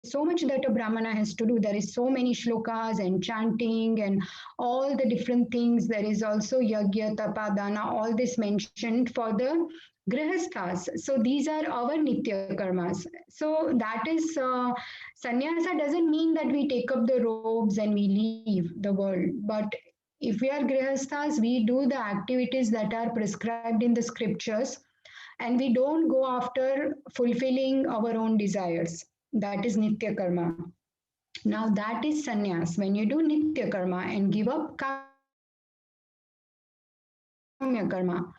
so much that a brahmana has to do. There is so many shlokas and chanting and all the different things. There is also yagya, tapadana, all this mentioned for the grihasthas. So these are our nitya karmas. So that is sannyasa doesn't mean that we take up the robes and we leave the world, but if we are grihasthas, we do the activities that are prescribed in the scriptures and we don't go after fulfilling our own desires. That is nitya karma. Now that is sannyas. When you do nitya karma and give up kamya karma,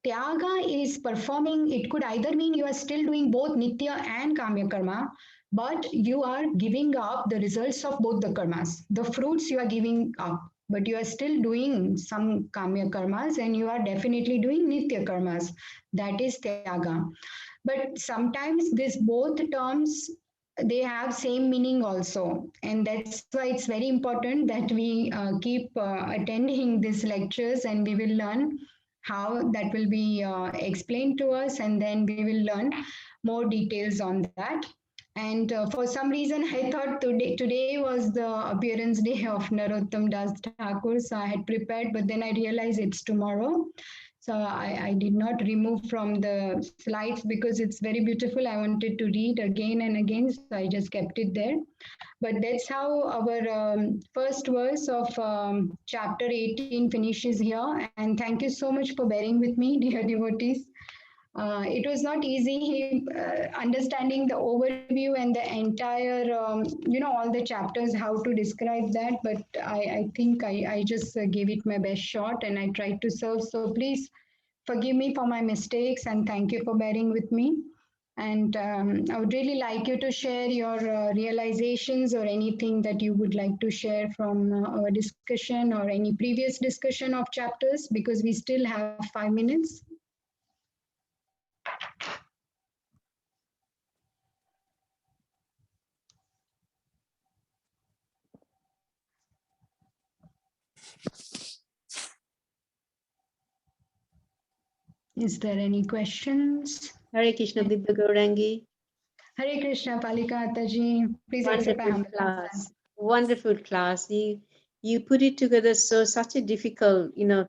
tyaga is performing. It could either mean you are still doing both nitya and kamya karma, but you are giving up the results of both the karmas. The fruits you are giving up, but you are still doing some kamya karmas and you are definitely doing nitya karmas. That is tyaga. But sometimes these both terms they have same meaning also, and that's why it's very important that we keep attending these lectures and we will learn how that will be explained to us, and then we will learn more details on that. And for some reason I thought today was the appearance day of Narottam Das Thakur, so I had prepared, but then I realized it's tomorrow. So I did not remove from the slides because it's very beautiful. I wanted to read again and again, so I just kept it there. But that's how our first verse of chapter 18 finishes here. And thank you so much for bearing with me, dear devotees. It was not easy understanding the overview and the entire, all the chapters, how to describe that. But I think I just gave it my best shot and I tried to serve. So please forgive me for my mistakes and thank you for bearing with me. And I would really like you to share your realizations or anything that you would like to share from our discussion or any previous discussion of chapters, because we still have 5 minutes. Is there any questions? Hare Krishna, Divya Gaurangi. Hare Krishna, Palika Ataji. Please accept my Wonderful humble class. Wonderful class. You put it together such a difficult, the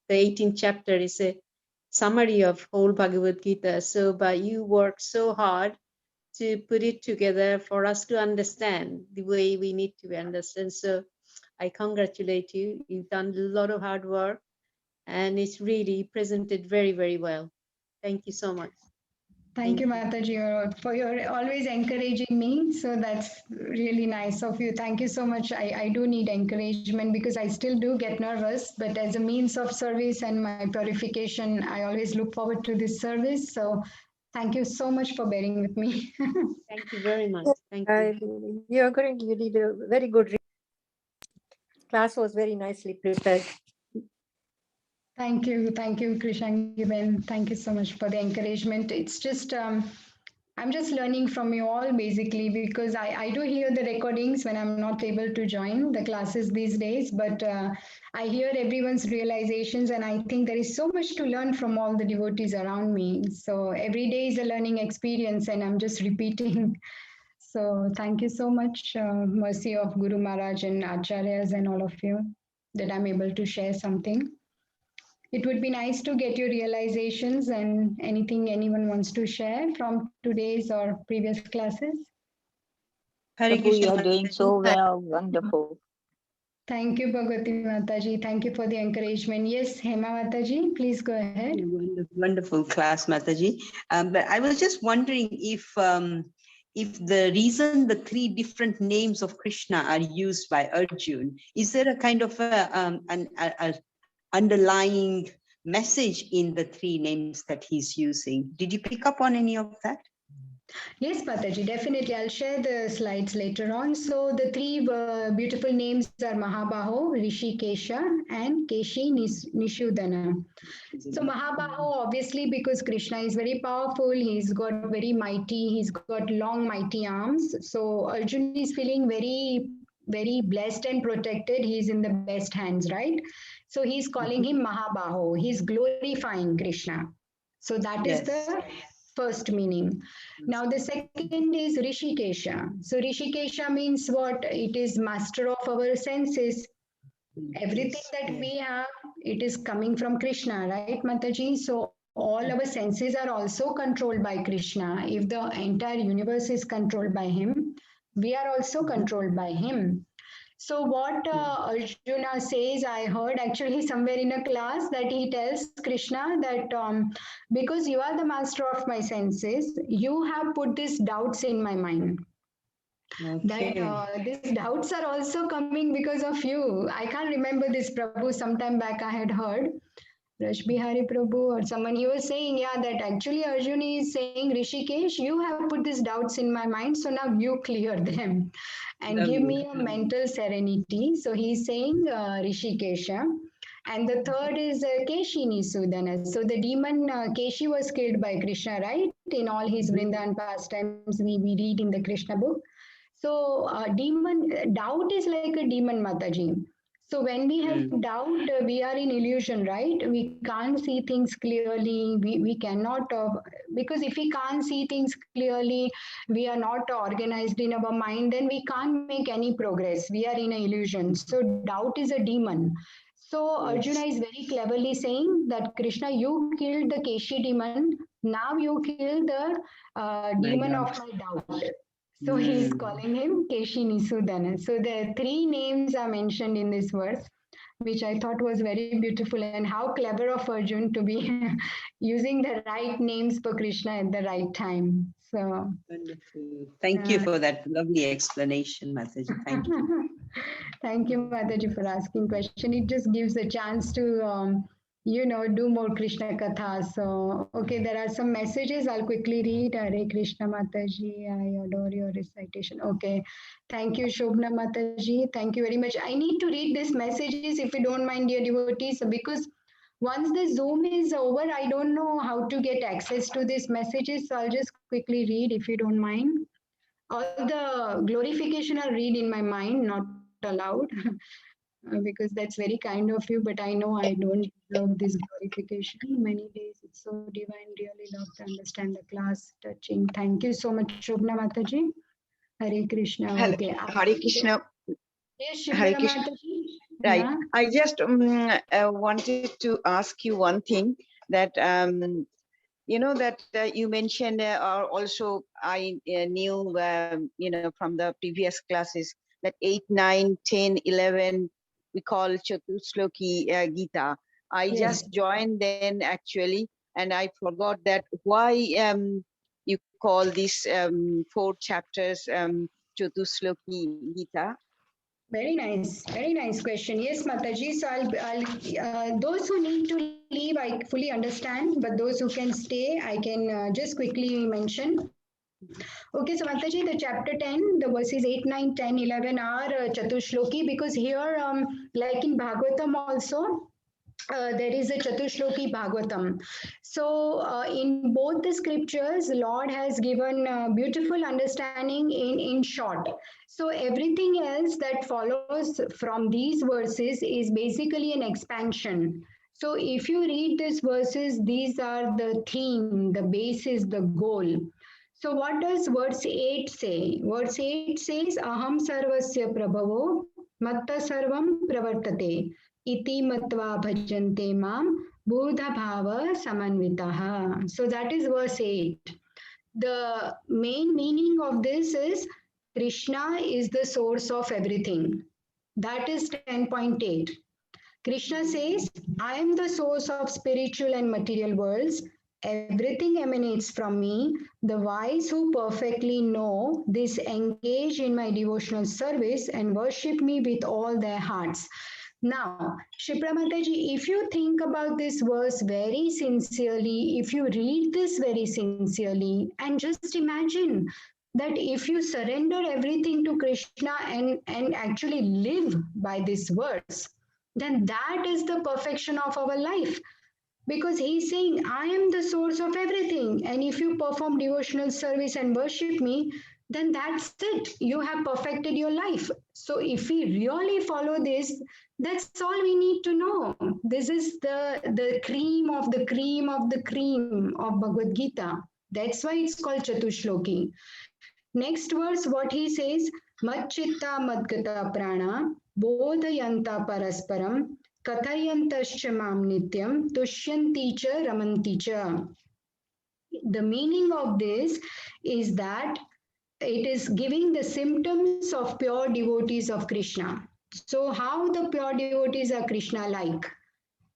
18th chapter is a summary of whole Bhagavad Gita. So, but you worked so hard to put it together for us to understand the way we need to understand. So I congratulate you. You've done a lot of hard work and it's really presented very, very well. Thank you so much. Thank you, Mataji, for your always encouraging me. So that's really nice of you. Thank you so much. I do need encouragement because I still do get nervous, but as a means of service and my purification, I always look forward to this service. So thank you so much for bearing with me. Thank you very much. Thank you. You're going. You did a very good. Class was very nicely prepared. Thank you, Krishangi Ben. Thank you so much for the encouragement. It's just I'm just learning from you all basically because I do hear the recordings when I'm not able to join the classes these days, but I hear everyone's realizations and I think there is so much to learn from all the devotees around me. So every day is a learning experience and I'm just repeating. So thank you so much, mercy of Guru Maharaj and Acharyas and all of you, that I'm able to share something. It would be nice to get your realizations and anything anyone wants to share from today's or previous classes. Hare Prabhu, Krishna you're doing Mataji. so well. Wonderful. Thank you, Bhagavati Mataji. Thank you for the encouragement. Yes, Hema Mataji, please go ahead. Wonderful class, Mataji. But I was just wondering if the reason the three different names of Krishna are used by Arjun, is there a kind of a underlying message in the three names that he's using? Did you pick up on any of that? Yes, Mataji, definitely. I'll share the slides later on. So the three beautiful names are Mahabaho, Rishikesha, and Keshi Nishudana. So Mahabaho, obviously, because Krishna is very powerful, he's got very mighty, he's got long, mighty arms. So Arjun is feeling very, very blessed and protected. He's in the best hands, right? So he's calling him Mahabaho. He's glorifying Krishna. So that is the first meaning. Now the second is Rishikesha. So Rishikesha means what? It is master of our senses. Everything that we have, it is coming from Krishna, right, Mataji? So all our senses are also controlled by Krishna. If the entire universe is controlled by him, we are also controlled by him. So what Arjuna says, I heard actually somewhere in a class that he tells Krishna that because you are the master of my senses, you have put these doubts in my mind. That these doubts are also coming because of you. I can't remember this, Prabhu. Sometime back I had heard Rash Bihari Prabhu or someone, he was saying, yeah, that actually Arjuna is saying, Rishikesh, you have put these doubts in my mind, so now you clear them and give me a mental serenity. So he's saying Rishikesha. And the third is Keshi Nisudana. So the demon Keshi was killed by Krishna, right? In all his Vrindavan pastimes, we read in the Krishna book. So doubt is like a demon, Mataji. So when we have doubt, we are in illusion, right? We can't see things clearly. We cannot, because if we can't see things clearly, we are not organized in our mind, then we can't make any progress. We are in an illusion. So doubt is a demon. So Arjuna is very cleverly saying that Krishna, you killed the Keshi demon. Now you kill the demon of my doubt. So he's calling him Keshi Nisudana. So the three names are mentioned in this verse, which I thought was very beautiful, and how clever of Arjun to be using the right names for Krishna at the right time. So wonderful. Thank you for that lovely explanation, Mataji. Thank you. Thank you, Mataji, for asking question. It just gives a chance to do more Krishna Katha. So, okay, there are some messages. I'll quickly read. Hare Krishna Mataji, I adore your recitation. Okay, thank you, Shobna Mataji. Thank you very much. I need to read these messages if you don't mind, dear devotees, because once the Zoom is over, I don't know how to get access to these messages. So I'll just quickly read if you don't mind. All the glorification I'll read in my mind, not aloud. Because that's very kind of you, but I know I don't deserve this glorification. Many days it's so divine, really love to understand the class, touching. Thank you so much, Shobna Mataji. Hare Krishna. Okay. Hare Krishna. Yes, Hare Shobna Krishna. Mataji. Right. Yeah. I just wanted to ask you one thing that, that you mentioned, or also I knew, from the previous classes that 8, 9, 10, 11, we call Chatushloki Gita. I just joined then actually, and I forgot that why you call these 4 chapters Chatushloki Gita. Very nice question. Yes, Mataji. So I'll those who need to leave, I fully understand, but those who can stay, I can just quickly mention. Okay, so Mataji, the chapter 10, the verses 8, 9, 10, 11 are Chatushloki, because here, like in Bhagavatam also, there is a Chatushloki Bhagavatam. So in both the scriptures, Lord has given beautiful understanding in short. So everything else that follows from these verses is basically an expansion. So if you read these verses, these are the theme, the basis, the goal. So what does verse 8 say? Verse 8 says, Aham sarvasya prabhavo matta sarvam pravartate iti matva bhajante mam buddha bhava samanvitaha. So that is verse 8. The main meaning of this is Krishna is the source of everything. That is 10.8. Krishna says, I am the source of spiritual and material worlds. Everything emanates from me. The wise who perfectly know this engage in my devotional service and worship me with all their hearts. Now, Shipra Mataji, if you think about this verse very sincerely, if you read this very sincerely, and just imagine that if you surrender everything to Krishna and actually live by this verse, then that is the perfection of our life. Because he's saying, I am the source of everything. And if you perform devotional service and worship me, then that's it. You have perfected your life. So if we really follow this, that's all we need to know. This is the cream of the cream of the cream of Bhagavad Gita. That's why it's called Chatushloki. Next verse, what he says, Madchitta Madgata Prana, Bodhayanta Parasparam, Kathayantascha Mam Nityam, Tushyanti cha Ramanti cha. The meaning of this is that it is giving the symptoms of pure devotees of Krishna. So, how the pure devotees are Krishna like?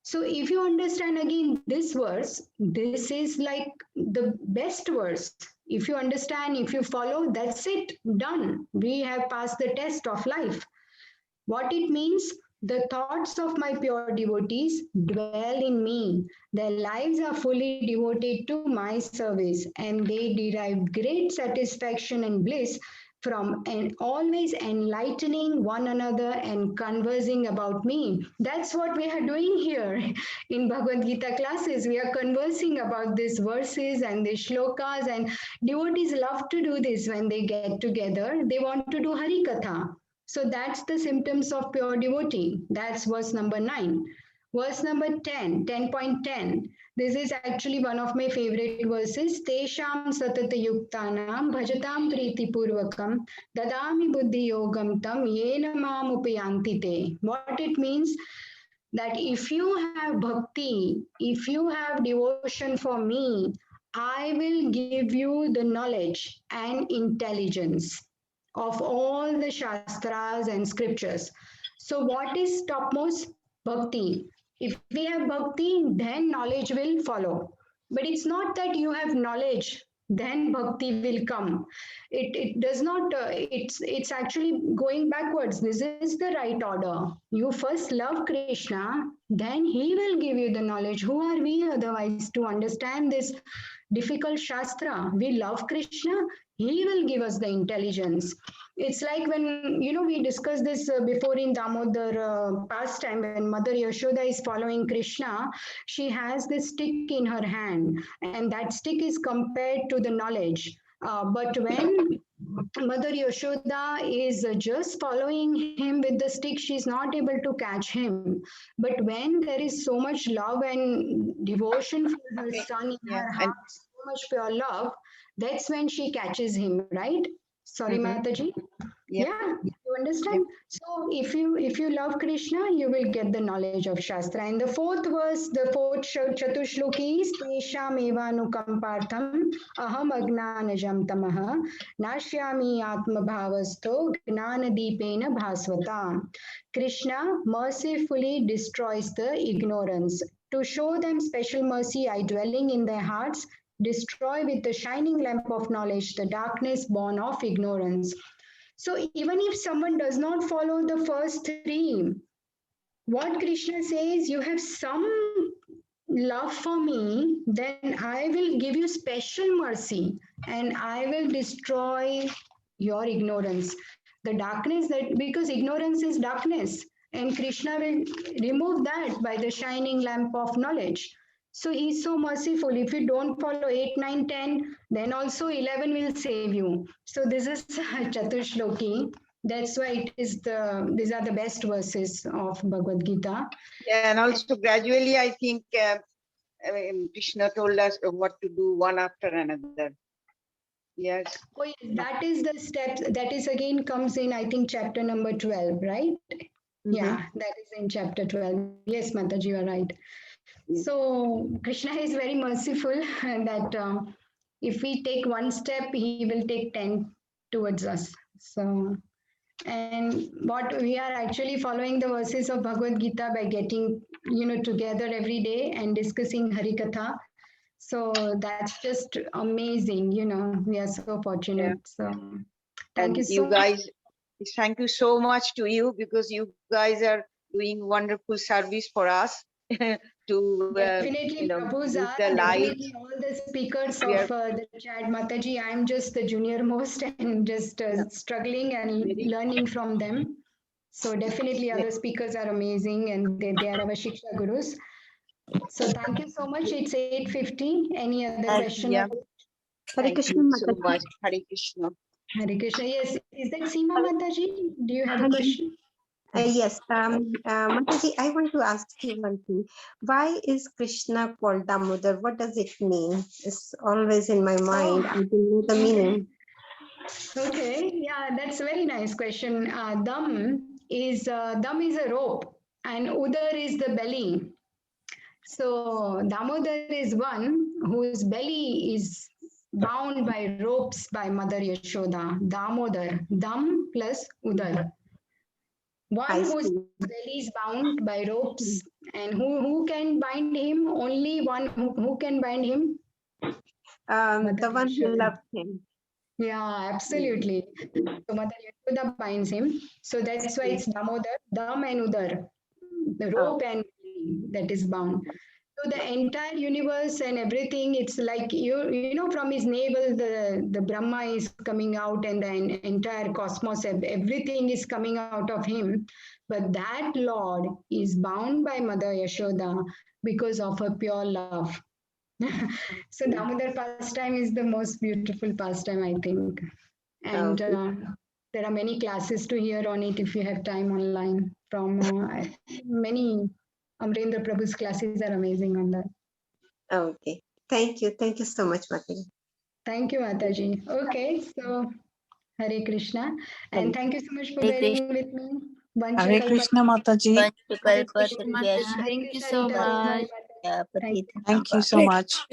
So, if you understand again this verse, this is like the best verse. If you understand, if you follow, that's it, done. We have passed the test of life. What it means? The thoughts of my pure devotees dwell in me. Their lives are fully devoted to my service, and they derive great satisfaction and bliss from always enlightening one another and conversing about me. That's what we are doing here in Bhagavad Gita classes. We are conversing about these verses and the shlokas, and devotees love to do this when they get together. They want to do Hari Katha. So that's the symptoms of pure devotee. That's verse number 9. Verse number 10, 10.10. This is actually one of my favorite verses. Tesham satata yuktanam bhajatam priti purvakam dadami buddhi yogam tam yena mam upayanti te. What it means? That if you have bhakti, if you have devotion for me, I will give you the knowledge and intelligence of all the shastras and scriptures. So what is topmost? Bhakti. If we have bhakti, then knowledge will follow. But it's not that you have knowledge, then bhakti will come. It does not, it's actually going backwards. This is the right order. You first love Krishna, then he will give you the knowledge. Who are we otherwise to understand this difficult shastra? We love Krishna, he will give us the intelligence. It's like when, we discussed this before in Damodar past time, when Mother Yashoda is following Krishna, she has this stick in her hand, and that stick is compared to the knowledge. But when Mother Yashoda is just following him with the stick, she's not able to catch him. But when there is so much love and devotion for her son in her heart, so much pure love, that's when she catches him, right? Sorry, Mataji. Yeah, you understand. So if you love Krishna, you will get the knowledge of Shastra. And the fourth verse, the fourth Chatushloki is Tesham evanukampartham aham agnanajam tamaha nashyami atma bhavasto gnanadipena bhasvata. Krishna mercifully destroys the ignorance. To show them special mercy, I dwelling in their hearts, destroy with the shining lamp of knowledge the darkness born of ignorance. So even if someone does not follow the first three, what Krishna says, you have some love for me, then I will give you special mercy and I will destroy your ignorance. The darkness, that because ignorance is darkness, and Krishna will remove that by the shining lamp of knowledge. So he's so merciful. If you don't follow 8, 9, 10, then also 11 will save you. So this is Chatushloki. That's why these are the best verses of Bhagavad Gita. Yeah, and also gradually, I think Krishna told us what to do one after another. Yes. Oh, yes, that is the steps. That is again comes in, I think, chapter number 12, right? Yeah, that is in chapter 12. Yes, Mataji, you are right. So Krishna is very merciful that if we take one step, he will take 10 towards us. So, and what we are actually following the verses of Bhagavad Gita by getting, together every day and discussing Harikatha. So that's just amazing. We are so fortunate. So thank you And so you much. guys, thank you so much to you, because you guys are doing wonderful service for us to Definitely, Prabhu's use are the light. definitely all the speakers We of are the chat. Mataji, I'm just the junior most and just struggling and very, learning from them. So definitely other speakers are amazing and they are our Shiksha Gurus. So thank you so much. It's 8:50. Any other question? yeah. Hare Thank Krishna, you so Mataji. much. Hare Krishna. Hare Krishna. Yes. Is that Seema Mataji? Do you have a Hello. question? Yes, Mataji, I want to ask you one thing. Why is Krishna called Damodar? What does it mean? It's always in my mind. I don't know the meaning. Okay, yeah, that's a very nice question. Dam is a rope, and Udar is the belly. So Damodar is one whose belly is bound by ropes by Mother Yashoda. Damodar, Dam plus Udar. I One whose see. belly is bound by ropes, and who can bind him? Only one who can bind him? Mother The one who Yashoda. loved him. Yeah, absolutely. So Mother Yashoda binds him. So that's why it's Damodar, Dam and Udar, the Oh, rope and that is bound. So the entire universe and everything, it's like from his navel, the Brahma is coming out and the entire cosmos, everything is coming out of him. But that Lord is bound by Mother Yashoda because of her pure love. So Damodar pastime is the most beautiful pastime, I think. And okay. there are many classes to hear on it if you have time online. From many Amrendra Prabhu's classes are amazing on that. Okay. Thank you. Thank you so much, Mataji. Thank you, Mataji. Okay, so Hare Krishna. And thank you so much for Hare bearing with me. Hare Krishna, Mataji. Hare Krishna, Krishna, Hare Thank you Krishna, so Rita Gopal much. Mata. Yeah, Thank you. Thank you so much.